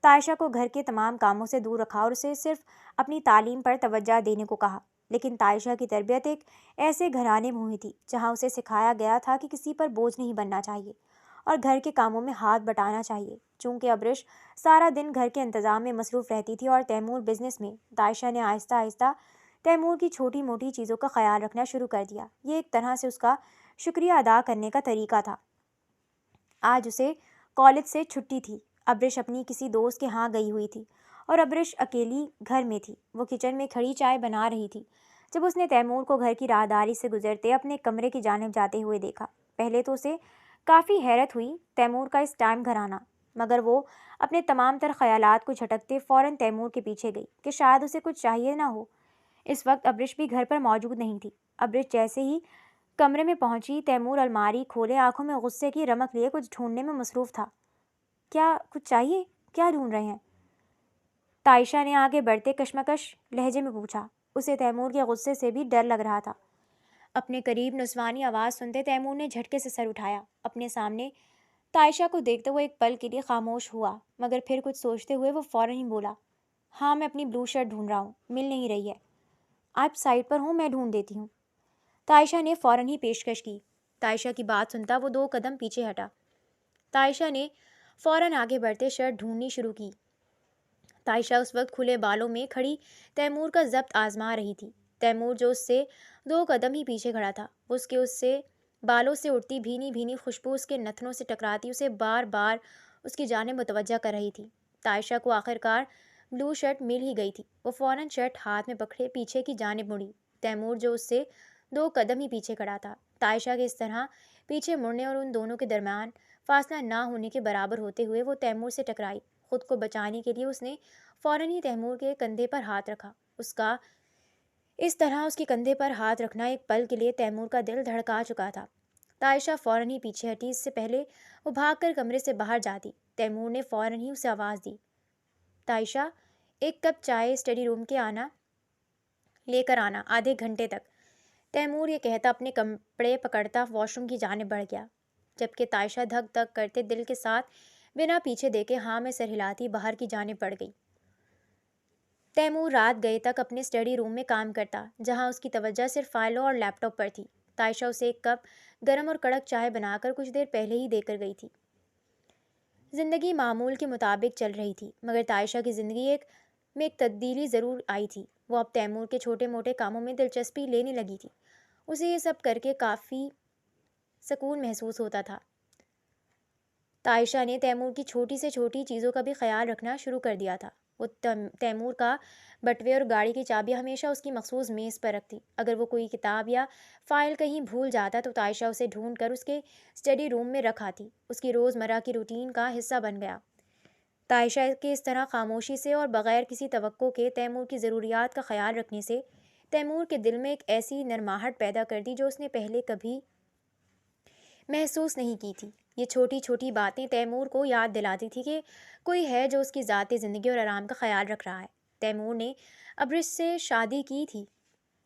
تائشہ کو گھر کے تمام کاموں سے دور رکھا اور اسے صرف اپنی تعلیم پر توجہ دینے کو کہا۔ لیکن تائشہ کی تربیت ایک ایسے گھرانے میں ہوئی تھی جہاں اسے سکھایا گیا تھا کہ کسی پر بوجھ نہیں بننا چاہیے اور گھر کے کاموں میں ہاتھ بٹانا چاہیے۔ چونکہ ابرش سارا دن گھر کے انتظام میں مصروف رہتی تھی اور تیمور بزنس میں، تائشہ نے آہستہ آہستہ تیمور کی چھوٹی موٹی چیزوں کا خیال رکھنا شروع کر دیا۔ یہ ایک طرح سے اس کا شکریہ ادا کرنے کا طریقہ تھا۔ آج اسے کالج سے چھٹی تھی۔ ابرش اپنی کسی دوست کے ہاں گئی ہوئی تھی اور ابرش اکیلی گھر میں تھی۔ وہ کچن میں کھڑی چائے بنا رہی تھی جب اس نے تیمور کو گھر کی راہداری سے گزرتے اپنے کمرے کی جانب جاتے ہوئے دیکھا۔ پہلے تو اسے کافی حیرت ہوئی تیمور کا اس ٹائم گھر آنا، مگر وہ اپنے تمام تر خیالات کو جھٹکتے فوراً تیمور کے پیچھے گئی کہ شاید اسے کچھ چاہیے نہ ہو۔ اس وقت ابرش بھی گھر پر موجود نہیں تھی۔ ابرش جیسے ہی کمرے میں پہنچی، تیمور الماری کھولے آنکھوں میں غصے کی رمق لیے کچھ ڈھونڈنے میں مصروف تھا۔ کیا کچھ چاہیے؟ کیا ڈھونڈ رہے ہیں؟ تائشہ نے آگے بڑھتے کشمکش لہجے میں پوچھا۔ اسے تیمور کے غصے سے بھی ڈر لگ رہا تھا۔ اپنے قریب نسوانی آواز سنتے تیمور نے جھٹکے سے سر اٹھایا۔ اپنے سامنے تائشہ کو دیکھتے ہوئے ایک پل کے لیے خاموش ہوا، مگر پھر کچھ سوچتے ہوئے وہ فوراً ہی بولا، ہاں میں اپنی بلو شرٹ ڈھونڈ رہا ہوں، مل نہیں رہی ہے۔ آپ سائڈ پر ہوں، میں ڈھونڈ دیتی ہوں۔ تائشہ نے فوراً ہی پیشکش کی۔ تائشہ کی بات سنتا وہ 2 قدم پیچھے ہٹا۔ تائشہ نے فوراً آگے بڑھتے شرٹ ڈھونڈنی شروع کی۔ تائشہ اس وقت کھلے بالوں میں کھڑی تیمور کا ضبط آزما رہی تھی۔ تیمور جو اس سے 2 قدم ہی پیچھے کھڑا تھا، اس سے بالوں سے اٹھتی بھینی بھینی خوشبو اس کے نتنوں سے ٹکراتی اسے بار بار اس کی جانب متوجہ کر رہی تھی۔ تائشہ کو آخرکار بلو شرٹ مل ہی گئی تھی۔ وہ فوراً شرٹ ہاتھ میں پکڑے پیچھے کی جانب مڑی۔ تیمور جو اس سے 2 قدم ہی پیچھے کھڑا تھا۔ تائشہ کے اس طرح پیچھے مڑنے اور ان دونوں کے درمیان فاصلہ نہ ہونے کے برابر ہوتے ہوئے وہ تیمور سے ٹکرائی۔ خود کو بچانے کے لیے اس نے فوراً ہی تیمور کے کندھے پر ہاتھ رکھا۔ اس طرح اس کے کندھے پر ہاتھ رکھنا ایک پل کے لیے تیمور کا دل دھڑکا چکا تھا۔ تائشہ فوراً ہی پیچھے ہٹی، اس سے پہلے وہ بھاگ کر کمرے سے باہر جاتی۔ تیمور نے فوراً ہی اسے آواز دی، تائشہ، 1 کپ چائے اسٹڈی روم کے لے کر آنا، آدھے گھنٹے تک۔ تیمور یہ کہتا اپنے کپڑے پکڑتا واش روم کی جانب بڑھ گیا، جبکہ تائشہ دھک دھک کرتے دل کے ساتھ بنا پیچھے دیکھے ہاں میں سر ہلاتی باہر کی جانب بڑھ گئی۔ تیمور رات گئے تک اپنے اسٹڈی روم میں کام کرتا، جہاں اس کی توجہ صرف فائلوں اور لیپ ٹاپ پر تھی۔ تائشہ اسے 1 کپ گرم اور کڑک چائے بنا کر کچھ دیر پہلے ہی دے کر گئی تھی۔ زندگی معمول کے مطابق چل رہی تھی، مگر تائشہ کی زندگی میں ایک تبدیلی ضرور آئی تھی۔ وہ اب تیمور کے چھوٹے موٹے کاموں میں دلچسپی لینے لگی تھی۔ اسے یہ سب کر کے کافی سکون محسوس ہوتا تھا۔ تائشہ نے تیمور کی چھوٹی سے چھوٹی چیزوں کا بھی خیال رکھنا شروع کر دیا تھا۔ وہ تیمور کا بٹوے اور گاڑی کی چابیاں ہمیشہ اس کی مخصوص میز پر رکھتی۔ اگر وہ کوئی کتاب یا فائل کہیں بھول جاتا تو تائشہ اسے ڈھونڈ کر اس کے اسٹڈی روم میں رکھ آتی۔ اس کی روزمرہ کی روٹین کا حصہ بن گیا۔ تائشہ کے اس طرح خاموشی سے اور بغیر کسی توقع کے تیمور کی ضروریات کا خیال رکھنے سے تیمور کے دل میں ایک ایسی نرماہٹ پیدا کر دی جو اس نے پہلے کبھی محسوس نہیں کی تھی۔ یہ چھوٹی چھوٹی باتیں تیمور کو یاد دلاتی تھی کہ کوئی ہے جو اس کی ذاتی زندگی اور آرام کا خیال رکھ رہا ہے۔ تیمور نے ابرش سے شادی کی تھی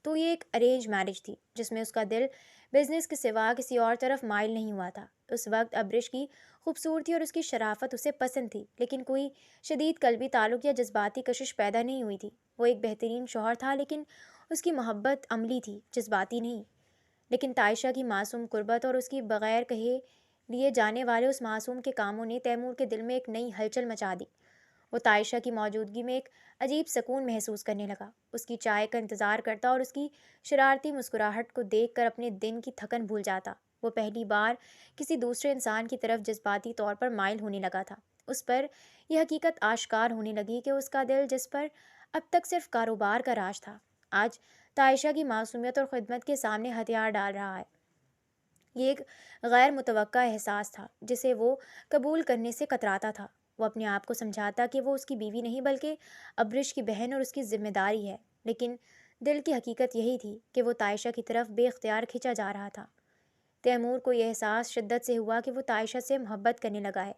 تو یہ ایک ارینج میرج تھی، جس میں اس کا دل بزنس کے سوا کسی اور طرف مائل نہیں ہوا تھا۔ اس وقت ابرش کی خوبصورتی اور اس کی شرافت اسے پسند تھی، لیکن کوئی شدید قلبی تعلق یا جذباتی کشش پیدا نہیں ہوئی تھی۔ وہ ایک بہترین شوہر تھا، لیکن اس کی محبت عملی تھی، جذباتی نہیں۔ لیکن تائشہ کی معصوم قربت اور اس کی بغیر کہے لیے جانے والے اس معصوم کے کاموں نے تیمور کے دل میں ایک نئی ہلچل مچا دی۔ وہ تائشہ کی موجودگی میں ایک عجیب سکون محسوس کرنے لگا۔ اس کی چائے کا انتظار کرتا اور اس کی شرارتی مسکراہٹ کو دیکھ کر اپنے دن کی تھکن بھول جاتا۔ وہ پہلی بار کسی دوسرے انسان کی طرف جذباتی طور پر مائل ہونے لگا تھا۔ اس پر یہ حقیقت آشکار ہونے لگی کہ اس کا دل، جس پر اب تک صرف کاروبار کا راج تھا، آج تائشہ کی معصومیت اور خدمت کے سامنے ہتھیار ڈال رہا ہے۔ یہ ایک غیر متوقع احساس تھا جسے وہ قبول کرنے سے کتراتا تھا۔ وہ اپنے آپ کو سمجھاتا کہ وہ اس کی بیوی نہیں بلکہ ابرش کی بہن اور اس کی ذمہ داری ہے، لیکن دل کی حقیقت یہی تھی کہ وہ تائشہ کی طرف بے اختیار کھینچا جا رہا تھا۔ تیمور کو یہ احساس شدت سے ہوا کہ وہ تائشہ سے محبت کرنے لگا ہے،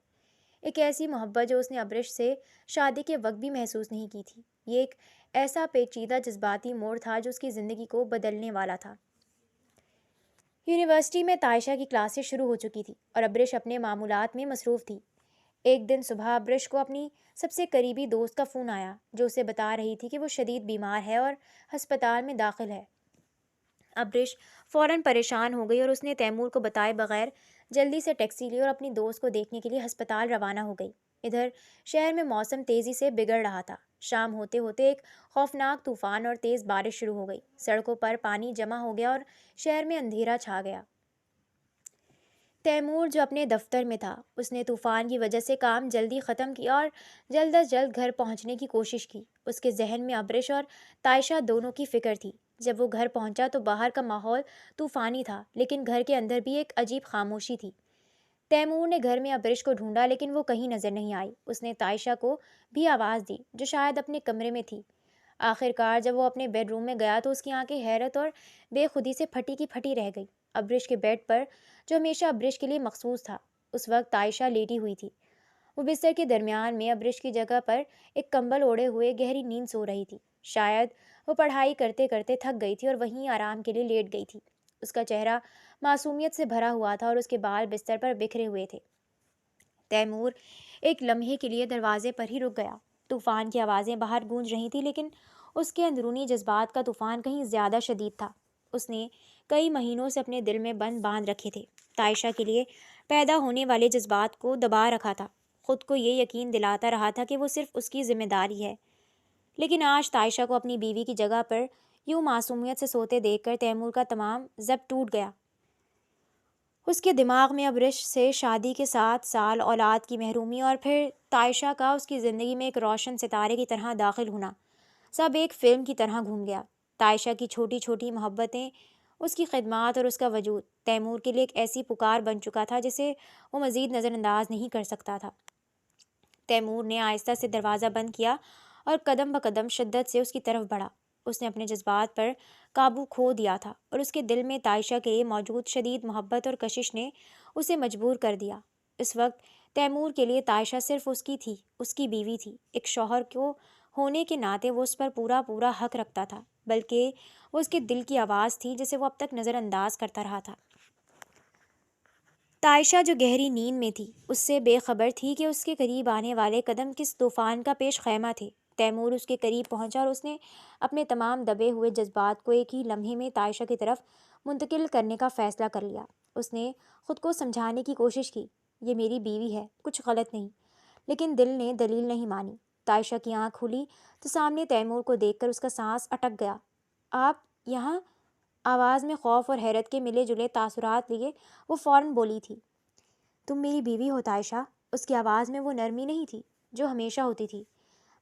ایک ایسی محبت جو اس نے ابرش سے شادی کے وقت بھی محسوس نہیں کی تھی۔ یہ ایک ایسا پیچیدہ جذباتی موڑ تھا جو اس کی زندگی کو بدلنے والا تھا۔ یونیورسٹی میں تائشہ کی کلاسیں شروع ہو چکی تھی اور ابرش اپنے معمولات میں مصروف تھی۔ ایک دن صبح ابرش کو اپنی سب سے قریبی دوست کا فون آیا جو اسے بتا رہی تھی کہ وہ شدید بیمار ہے اور ہسپتال میں داخل ہے۔ ابرش فوراً پریشان ہو گئی اور اس نے تیمور کو بتائے بغیر جلدی سے ٹیکسی لی اور اپنی دوست کو دیکھنے کے لیے ہسپتال روانہ ہو گئی۔ ادھر شہر میں موسم تیزی سے بگڑ رہا تھا۔ شام ہوتے ہوتے ایک خوفناک طوفان اور تیز بارش شروع ہو گئی۔ سڑکوں پر پانی جمع ہو گیا اور شہر میں اندھیرا چھا گیا۔ تیمور جو اپنے دفتر میں تھا، اس نے طوفان کی وجہ سے کام جلدی ختم کیا اور جلد از جلد گھر پہنچنے کی کوشش کی۔ اس کے ذہن میں ابرش اور تائشہ دونوں کی فکر تھی۔ جب وہ گھر پہنچا تو باہر کا ماحول طوفانی تھا، لیکن گھر کے اندر بھی ایک عجیب خاموشی تھی۔ تیمور نے گھر میں ابرش کو ڈھونڈا لیکن وہ کہیں نظر نہیں آئی۔ اس نے تائشہ کو بھی آواز دی جو شاید اپنے کمرے میں تھی۔ آخر کار جب وہ اپنے بیڈ روم میں گیا تو اس کی آنکھیں حیرت اور بے خودی سے پھٹی کی پھٹی رہ گئی۔ ابرش کے بیڈ پر، جو ہمیشہ ابرش کے لیے مخصوص تھا، اس وقت تائشہ لیٹی ہوئی تھی۔ وہ بستر کے درمیان میں ابرش کی جگہ پر ایک کمبل اوڑھے ہوئے گہری نیند سو رہی تھی۔ شاید وہ پڑھائی کرتے کرتے تھک گئی تھی اور وہیں آرام کے لیے لیٹ گئی تھی۔ اس کا چہرہ معصومیت سے بھرا ہوا تھا اور اس کے بال بستر پر بکھرے ہوئے تھے۔ تیمور ایک لمحے کے لیے دروازے پر ہی رک گیا۔ طوفان کی آوازیں باہر گونج رہی تھیں لیکن اس کے اندرونی جذبات کا طوفان کہیں زیادہ شدید تھا۔ اس نے کئی مہینوں سے اپنے دل میں بند باندھ رکھے تھے۔ تائشہ کے لیے پیدا ہونے والے جذبات کو دبا رکھا تھا۔ خود کو یہ یقین دلاتا رہا تھا کہ وہ صرف اس کی ذمہ داری ہے۔ لیکن آج تائشہ کو اپنی بیوی کی جگہ پر یوں معصومیت سے سوتے دیکھ کر تیمور کا تمام ضبط ٹوٹ گیا۔ اس کے دماغ میں ابرش سے شادی کے 7 سال، اولاد کی محرومی اور پھر تائشہ کا اس کی زندگی میں ایک روشن ستارے کی طرح داخل ہونا، سب ایک فلم کی طرح گھوم گیا۔ تائشہ کی چھوٹی چھوٹی محبتیں، اس کی خدمات اور اس کا وجود تیمور کے لیے ایک ایسی پکار بن چکا تھا جسے وہ مزید نظر انداز نہیں کر سکتا تھا۔ تیمور نے آہستہ سے دروازہ بند کیا اور قدم بقدم شدت سے اس کی طرف بڑھا۔ اس نے اپنے جذبات پر قابو کھو دیا تھا اور اس کے دل میں تائشہ کے لیے موجود شدید محبت اور کشش نے اسے مجبور کر دیا۔ اس وقت تیمور کے لیے تائشہ صرف اس کی تھی، اس کی بیوی تھی۔ ایک شوہر کو ہونے کے ناطے وہ اس پر پورا حق رکھتا تھا، بلکہ وہ اس کے دل کی آواز تھی جسے وہ اب تک نظر انداز کرتا رہا تھا۔ تائشہ جو گہری نیند میں تھی، اس سے بے خبر تھی کہ اس کے قریب آنے والے قدم کس طوفان کا پیش خیمہ تھے۔ تیمور اس کے قریب پہنچا اور اس نے اپنے تمام دبے ہوئے جذبات کو ایک ہی لمحے میں تائشہ کی طرف منتقل کرنے کا فیصلہ کر لیا۔ اس نے خود کو سمجھانے کی کوشش کی، یہ میری بیوی ہے، کچھ غلط نہیں، لیکن دل نے دلیل نہیں مانی۔ تائشہ کی آنکھ کھلی تو سامنے تیمور کو دیکھ کر اس کا سانس اٹک گیا۔ آپ یہاں؟ آواز میں خوف اور حیرت کے ملے جلے تاثرات لیے وہ فوراً بولی تھی۔ تم میری بیوی ہو تائشہ؟ اس کی آواز میں وہ نرمی نہیں تھی جو ہمیشہ ہوتی تھی،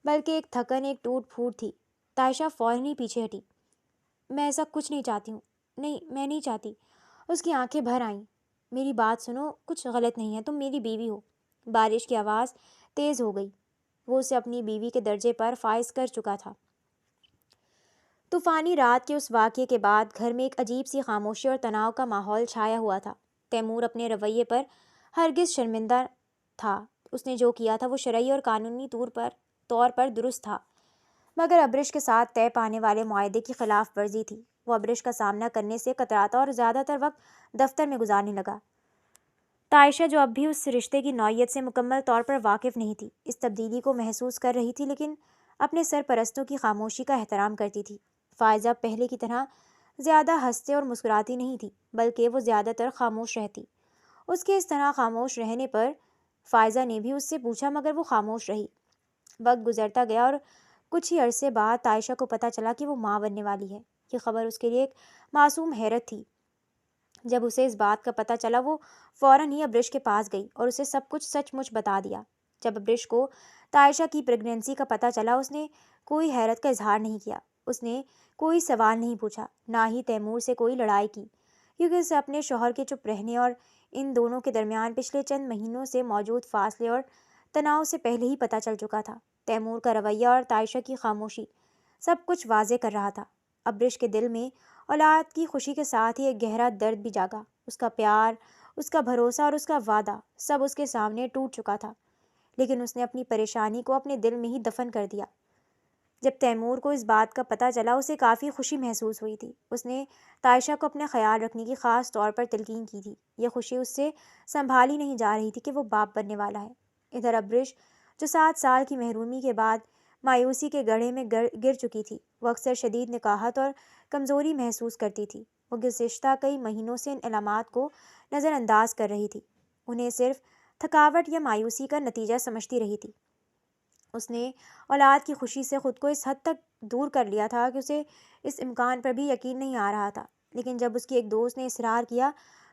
بلکہ ایک تھکن، ایک ٹوٹ پھوٹ تھی۔ تائشہ فوراً ہی پیچھے ہٹی۔ میں ایسا کچھ نہیں چاہتی ہوں، نہیں میں نہیں چاہتی۔ اس کی آنکھیں بھر آئیں۔ میری بات سنو، کچھ غلط نہیں ہے، تم میری بیوی ہو۔ بارش کی آواز تیز ہو گئی۔ وہ اسے اپنی بیوی کے درجے پر فائز کر چکا تھا۔ طوفانی رات کے اس واقعے کے بعد گھر میں ایک عجیب سی خاموشی اور تناؤ کا ماحول چھایا ہوا تھا۔ تیمور اپنے رویے پر ہرگز شرمندہ تھا۔ اس نے جو کیا تھا وہ شرعی اور قانونی طور پر درست تھا، مگر ابرش کے ساتھ طے پانے والے معاہدے کی خلاف ورزی تھی۔ وہ ابرش کا سامنا کرنے سے کتراتا اور زیادہ تر وقت دفتر میں گزارنے لگا۔ تائشہ جو اب بھی اس رشتے کی نوعیت سے مکمل طور پر واقف نہیں تھی، اس تبدیلی کو محسوس کر رہی تھی، لیکن اپنے سرپرستوں کی خاموشی کا احترام کرتی تھی۔ فائزہ پہلے کی طرح زیادہ ہنستے اور مسکراتی نہیں تھی، بلکہ وہ زیادہ تر خاموش رہتی۔ اس کے اس طرح خاموش رہنے پر فائزہ نے بھی اس سے پوچھا، مگر وہ خاموش رہی۔ وقت گزرتا گیا اور کچھ ہی عرصے بعد تائشہ کو پتہ چلا کہ وہ ماں بننے والی ہے۔ یہ خبر اس کے لیے ایک معصوم حیرت تھی۔ جب اسے اس بات کا پتہ چلا وہ فوراً ہی ابرش کے پاس گئی اور اسے سب کچھ سچ مچ بتا دیا۔ جب ابرش کو تائشہ کی پریگنینسی کا پتہ چلا اس نے کوئی حیرت کا اظہار نہیں کیا۔ اس نے کوئی سوال نہیں پوچھا، نہ ہی تیمور سے کوئی لڑائی کی، کیونکہ اسے اپنے شوہر کے چپ رہنے اور ان دونوں کے درمیان پچھلے چند مہینوں سے موجود فاصلے اور تناؤ سے پہلے ہی پتہ چل چکا تھا۔ تیمور کا رویہ اور تائشہ کی خاموشی سب کچھ واضح کر رہا تھا۔ ابرش کے دل میں اولاد کی خوشی کے ساتھ ہی ایک گہرا درد بھی جاگا۔ اس کا پیار، اس کا بھروسہ اور اس کا وعدہ سب اس کے سامنے ٹوٹ چکا تھا، لیکن اس نے اپنی پریشانی کو اپنے دل میں ہی دفن کر دیا۔ جب تیمور کو اس بات کا پتہ چلا اسے کافی خوشی محسوس ہوئی تھی۔ اس نے تائشہ کو اپنا خیال رکھنے کی خاص طور پر تلقین کی تھی۔ یہ خوشی اس سے سنبھالی نہیں جا رہی تھی کہ وہ باپ بننے والا ہے۔ ادھر ابرش جو 7 سال کی محرومی کے بعد مایوسی کے گڑھے میں گر چکی تھی، وہ اکثر شدید نکاہت اور کمزوری محسوس کرتی تھی۔ وہ گزشتہ کئی مہینوں سے ان علامات کو نظر انداز کر رہی تھی، انہیں صرف تھکاوٹ یا مایوسی کا نتیجہ سمجھتی رہی تھی۔ اس نے اولاد کی خوشی سے خود کو اس حد تک دور کر لیا تھا کہ اسے اس امکان پر بھی یقین نہیں آ رہا تھا، لیکن جب اس کی ایک دوست نے اصرار کیا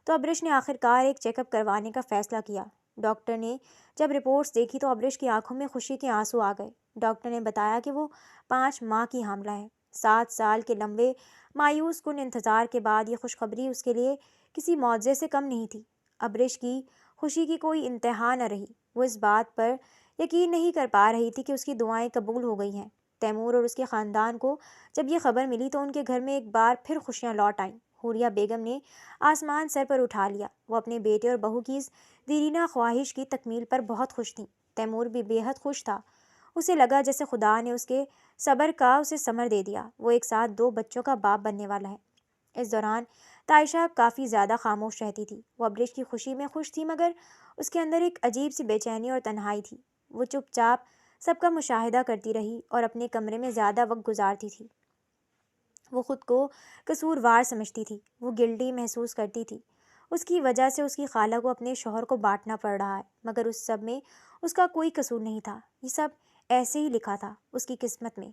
تو ابرش نے آخرکار ایک چیک اپ کروانے کا فیصلہ کیا۔ ڈاکٹر نے جب رپورٹس دیکھی تو ابرش کی آنکھوں میں خوشی کے آنسو آ گئے۔ ڈاکٹر نے بتایا کہ وہ 5 ماہ کی حاملہ ہے۔ 7 سال کے لمبے مایوس کن انتظار کے بعد یہ خوشخبری اس کے لیے کسی معجزے سے کم نہیں تھی۔ ابرش کی خوشی کی کوئی انتہا نہ رہی۔ وہ اس بات پر یقین نہیں کر پا رہی تھی کہ اس کی دعائیں قبول ہو گئی ہیں۔ تیمور اور اس کے خاندان کو جب یہ خبر ملی تو ان کے گھر میں ایک بار پھر خوشیاں لوٹ آئیں۔ حوریہ بیگم نے آسمان سر پر اٹھا لیا۔ وہ اپنے بیٹے اور بہو کی اس دیرینہ خواہش کی تکمیل پر بہت خوش تھیں۔ تیمور بھی بے حد خوش تھا۔ اسے لگا جیسے خدا نے اس کے صبر کا اسے ثمر دے دیا۔ وہ ایک ساتھ 2 بچوں کا باپ بننے والا ہے۔ اس دوران تائشہ کافی زیادہ خاموش رہتی تھی۔ وہ ابرش کی خوشی میں خوش تھی، مگر اس کے اندر ایک عجیب سی بے چینی اور تنہائی تھی۔ وہ چپ چاپ سب کا مشاہدہ کرتی رہی اور اپنے کمرے میں زیادہ وقت گزارتی تھی۔ وہ خود کو قصوروار سمجھتی تھی۔ وہ گلٹی محسوس کرتی تھی۔ اس کی وجہ سے اس کی خالہ کو اپنے شوہر کو بانٹنا پڑ رہا ہے، مگر اس سب میں اس کا کوئی قصور نہیں تھا۔ یہ سب ایسے ہی لکھا تھا اس کی قسمت میں۔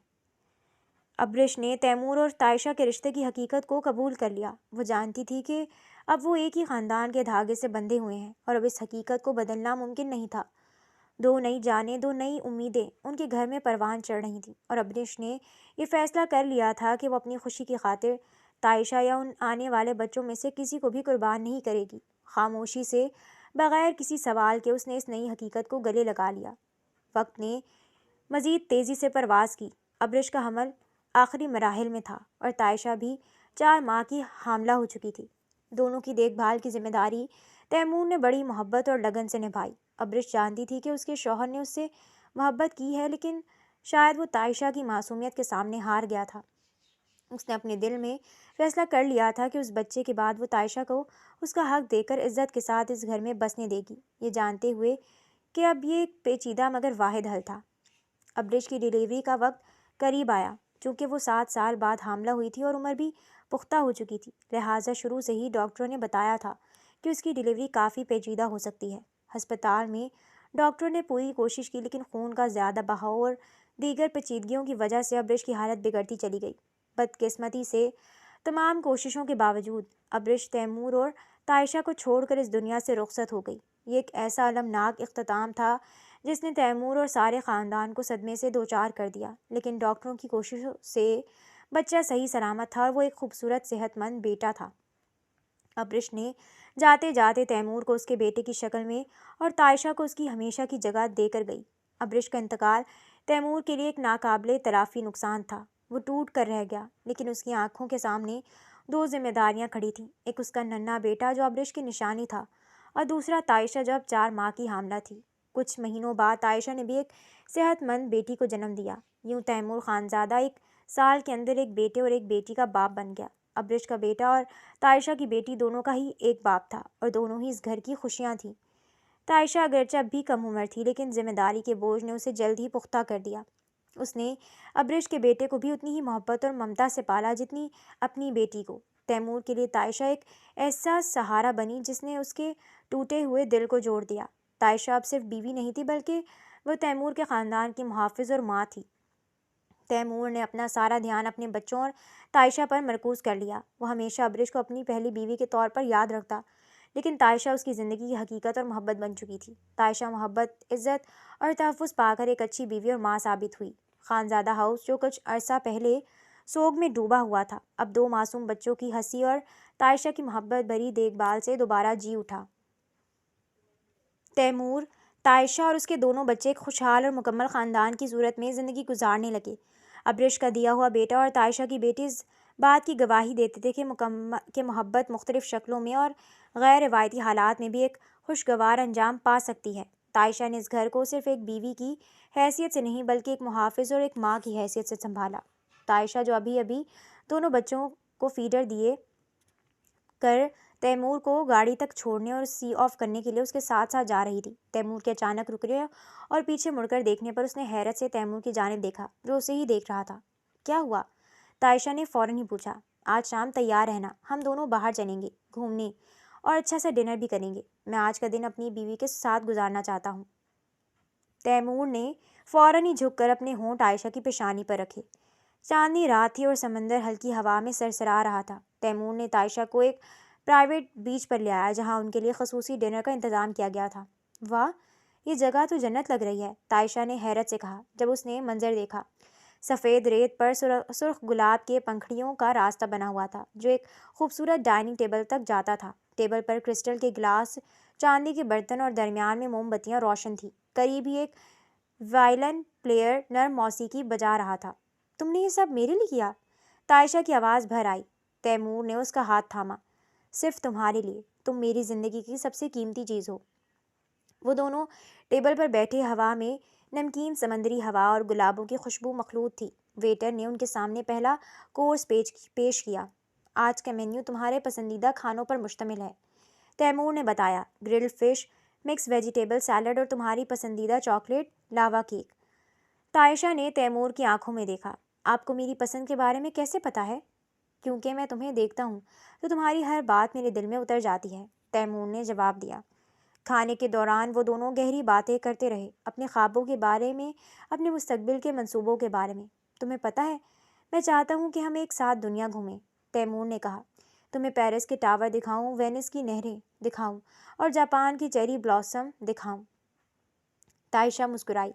ابرش نے تیمور اور تائشہ کے رشتے کی حقیقت کو قبول کر لیا۔ وہ جانتی تھی کہ اب وہ ایک ہی خاندان کے دھاگے سے بندھے ہوئے ہیں اور اب اس حقیقت کو بدلنا ممکن نہیں تھا۔ 2 نئی جانیں، 2 نئی امیدیں ان کے گھر میں پروان چڑھ رہی تھیں، اور ابرش نے یہ فیصلہ کر لیا تھا کہ وہ اپنی خوشی کی خاطر تائشہ یا ان آنے والے بچوں میں سے کسی کو بھی قربان نہیں کرے گی۔ خاموشی سے بغیر کسی سوال کے اس نے اس نئی حقیقت کو گلے لگا لیا۔ وقت نے مزید تیزی سے پرواز کی۔ ابرش کا حمل آخری مراحل میں تھا اور تائشہ بھی 4 ماہ کی حاملہ ہو چکی تھی۔ دونوں کی دیکھ بھال کی ذمہ داری تیمور نے بڑی محبت اور لگن سے نبھائی۔ ابرش جانتی تھی کہ اس کے شوہر نے اس سے محبت کی ہے، لیکن شاید وہ تائشہ کی معصومیت کے سامنے ہار گیا تھا۔ اس نے اپنے دل میں فیصلہ کر لیا تھا کہ اس بچے کے بعد وہ تائشہ کو اس کا حق دے کر عزت کے ساتھ اس گھر میں بسنے دے گی، یہ جانتے ہوئے کہ اب یہ ایک پیچیدہ مگر واحد حل تھا۔ ابرش کی ڈیلیوری کا وقت قریب آیا۔ چونکہ وہ 7 سال بعد حاملہ ہوئی تھی اور عمر بھی پختہ ہو چکی تھی، لہٰذا شروع سے ہی ڈاکٹروں نے بتایا تھا کہ اس کی ڈیلیوری کافی پیچیدہ ہو سکتی ہے۔ ہسپتال میں ڈاکٹروں نے پوری کوشش کی، لیکن خون کا زیادہ بہاؤ اور دیگر پیچیدگیوں کی وجہ سے ابرش کی حالت بگڑتی چلی گئی۔ بدقسمتی سے تمام کوششوں کے باوجود ابرش تیمور اور تائشہ کو چھوڑ کر اس دنیا سے رخصت ہو گئی۔ یہ ایک ایسا المناک اختتام تھا جس نے تیمور اور سارے خاندان کو صدمے سے دوچار کر دیا، لیکن ڈاکٹروں کی کوششوں سے بچہ صحیح سلامت تھا اور وہ ایک خوبصورت صحت مند بیٹا تھا۔ ابرش نے جاتے جاتے تیمور کو اس کے بیٹے کی شکل میں اور تائشہ کو اس کی ہمیشہ کی جگہ دے کر گئی۔ ابرش کا انتقال تیمور کے لیے ایک ناقابل تلافی نقصان تھا۔ وہ ٹوٹ کر رہ گیا، لیکن اس کی آنکھوں کے سامنے 2 ذمہ داریاں کھڑی تھیں، ایک اس کا ننھا بیٹا جو ابرش کی نشانی تھا، اور دوسرا تائشہ جو اب 4 ماہ کی حاملہ تھی۔ کچھ مہینوں بعد تائشہ نے بھی ایک صحت مند بیٹی کو جنم دیا۔ یوں تیمور خانزادہ 1 سال کے اندر ایک بیٹے اور ایک بیٹی کا باپ بن گیا۔ ابرش کا بیٹا اور تائشہ کی بیٹی دونوں کا ہی ایک باپ تھا اور دونوں ہی اس گھر کی خوشیاں تھیں۔ تائشہ اگرچہ اب بھی کم عمر تھی، لیکن ذمہ داری کے بوجھ نے اسے جلد ہی پختہ کر دیا۔ اس نے ابرش کے بیٹے کو بھی اتنی ہی محبت اور ممتا سے پالا جتنی اپنی بیٹی کو۔ تیمور کے لیے تائشہ ایک ایسا سہارا بنی جس نے اس کے ٹوٹے ہوئے دل کو جوڑ دیا۔ تائشہ اب صرف بیوی نہیں تھی، بلکہ وہ تیمور کے خاندان کی محافظ اور ماں تھی۔ تیمور نے اپنا سارا دھیان اپنے بچوں اور تائشہ پر مرکوز کر لیا۔ وہ ہمیشہ ابرش کو اپنی پہلی بیوی کے طور پر یاد رکھتا، لیکن تائشہ اس کی زندگی کی حقیقت اور محبت بن چکی تھی۔ تائشہ محبت، عزت اور تحفظ پا کر ایک اچھی بیوی اور ماں ثابت ہوئی۔ خانزادہ ہاؤس جو کچھ عرصہ پہلے سوگ میں ڈوبا ہوا تھا، اب 2 معصوم بچوں کی ہنسی اور تائشہ کی محبت بھری دیکھ بھال سے دوبارہ جی اٹھا۔ تیمور، تائشہ اور اس کے دونوں بچے ایک خوشحال اور مکمل خاندان کی صورت میں زندگی گزارنے لگے۔ ابرش کا دیا ہوا بیٹا اور تائشہ کی بیٹی اس بات کی گواہی دیتے تھے کہ محبت مختلف شکلوں میں اور غیر روایتی حالات میں بھی ایک خوشگوار انجام پا سکتی ہے۔ تائشہ نے اس گھر کو صرف ایک بیوی کی حیثیت سے نہیں، بلکہ ایک محافظ اور ایک ماں کی حیثیت سے سنبھالا۔ تائشہ جو ابھی دونوں بچوں کو فیڈر دیے کر تیمور کو گاڑی تک چھوڑنے اور سی آف کرنے کے لیے اس کے ساتھ ساتھ جا رہی تھی۔ تیمور کے اچانک رکنے اور پیچھے مڑ کر دیکھنے پر اس نے حیرت سے تیمور کی جانب دیکھا جو اسے ہی دیکھ رہا تھا۔ کیا ہوا؟ تائشہ نے فوراً ہی پوچھا۔ آج شام تیار رہنا، ہم دونوں باہر چلیں گے گھومنے اور اچھا سا ڈنر بھی کریں گے۔ میں آج کا دن اپنی بیوی کے ساتھ گزارنا چاہتا ہوں۔ تیمور نے فوراً ہی جھک کر اپنے ہونٹ عائشہ کی پیشانی پر رکھے۔ چاندنی رات تھی اور سمندر ہلکی ہوا میں سرسرا رہا تھا۔ تیمور نے عائشہ کو ایک پرائیویٹ بیچ پر لے آیا جہاں ان کے لیے خصوصی ڈنر کا انتظام کیا گیا تھا۔ واہ، یہ جگہ تو جنت لگ رہی ہے، عائشہ نے حیرت سے کہا جب اس نے منظر دیکھا۔ سفید ریت پر سرخ گلاب کے پنکھڑیوں کا راستہ بنا ہوا تھا جو ایک خوبصورت ڈائننگ ٹیبل تک جاتا تھا۔ ٹیبل پر کرسٹل کے گلاس، چاندی کے برتن اور درمیان میں موم بتیاں روشن تھیں۔ قریب ہی ایک وائلن پلیئر نرم موسیقی بجا رہا تھا۔ تم نے یہ سب میرے لیے کیا؟ عائشہ کی آواز بھر آئی۔ تیمور نے اس کا ہاتھ تھاما۔ صرف تمہارے لیے، تم میری زندگی کی سب سے قیمتی چیز ہو۔ وہ دونوں ٹیبل پر بیٹھے، ہوا میں نمکین سمندری ہوا اور گلابوں کی خوشبو مخلوط تھی۔ ویٹر نے ان کے سامنے پہلا کورس پیش کیا۔ آج کا مینیو تمہارے پسندیدہ کھانوں پر مشتمل ہے، تیمور نے بتایا۔ Grilled fish, mix vegetable salad اور تمہاری پسندیدہ چاکلیٹ لاوا کیک۔ عائشہ نے تیمور کی آنکھوں میں دیکھا۔ آپ کو میری پسند کے بارے میں کیسے پتہ ہے؟ کیونکہ میں تمہیں دیکھتا ہوں تو تمہاری ہر بات میرے دل میں اتر جاتی ہے، تیمور نے جواب دیا۔ کھانے کے دوران وہ دونوں گہری باتیں کرتے رہے، اپنے خوابوں کے بارے میں، اپنے مستقبل کے منصوبوں کے بارے میں۔ تمہیں پتہ ہے، میں چاہتا ہوں کہ ہم ایک ساتھ دنیا گھومیں، تیمور نے کہا۔ تمہیں پیرس کے ٹاور دکھاؤں، وینس کی نہریں دکھاؤں اور جاپان کی چیری بلاسم دکھاؤں۔ عائشہ مسکرائی۔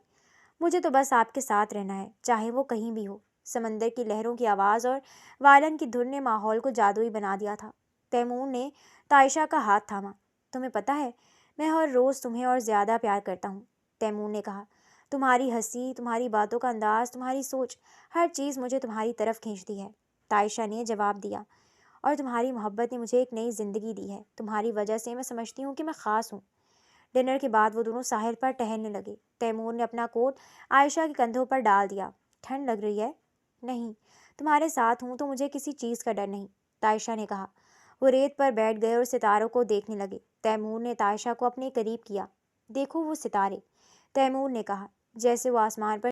مجھے تو بس آپ کے ساتھ رہنا ہے، چاہے وہ کہیں بھی ہو۔ سمندر کی لہروں کی آواز اور وائلن کی دھن نے ماحول کو جادوئی بنا دیا تھا۔ تیمور نے عائشہ کا ہاتھ تھاما۔ تمہیں پتہ ہے، میں ہر روز تمہیں اور زیادہ پیار کرتا ہوں، تیمور نے کہا۔ تمہاری ہنسی، تمہاری باتوں کا انداز، تمہاری سوچ، ہر چیز مجھے تمہاری طرف کھینچتی ہے، عائشہ نے جواب دیا۔ اور تمہاری محبت نے مجھے ایک نئی زندگی دی ہے، تمہاری وجہ سے میں سمجھتی ہوں کہ میں خاص ہوں۔ ڈنر کے بعد وہ دونوں ساحل پر ٹہلنے لگے۔ تیمور نے اپنا کوٹ عائشہ کے کندھوں پر ڈال دیا۔ ٹھنڈ لگ رہی ہے؟ نہیں، تمہارے ساتھ ہوں تو مجھے کسی چیز کا ڈر نہیں، عائشہ نے کہا۔ وہ ریت پر بیٹھ گئے اور ستاروں کو دیکھنے لگے۔ تیمور نے عائشہ کو اپنے قریب کیا۔ دیکھو وہ ستارے، تیمور نے کہا، جیسے وہ آسمان پر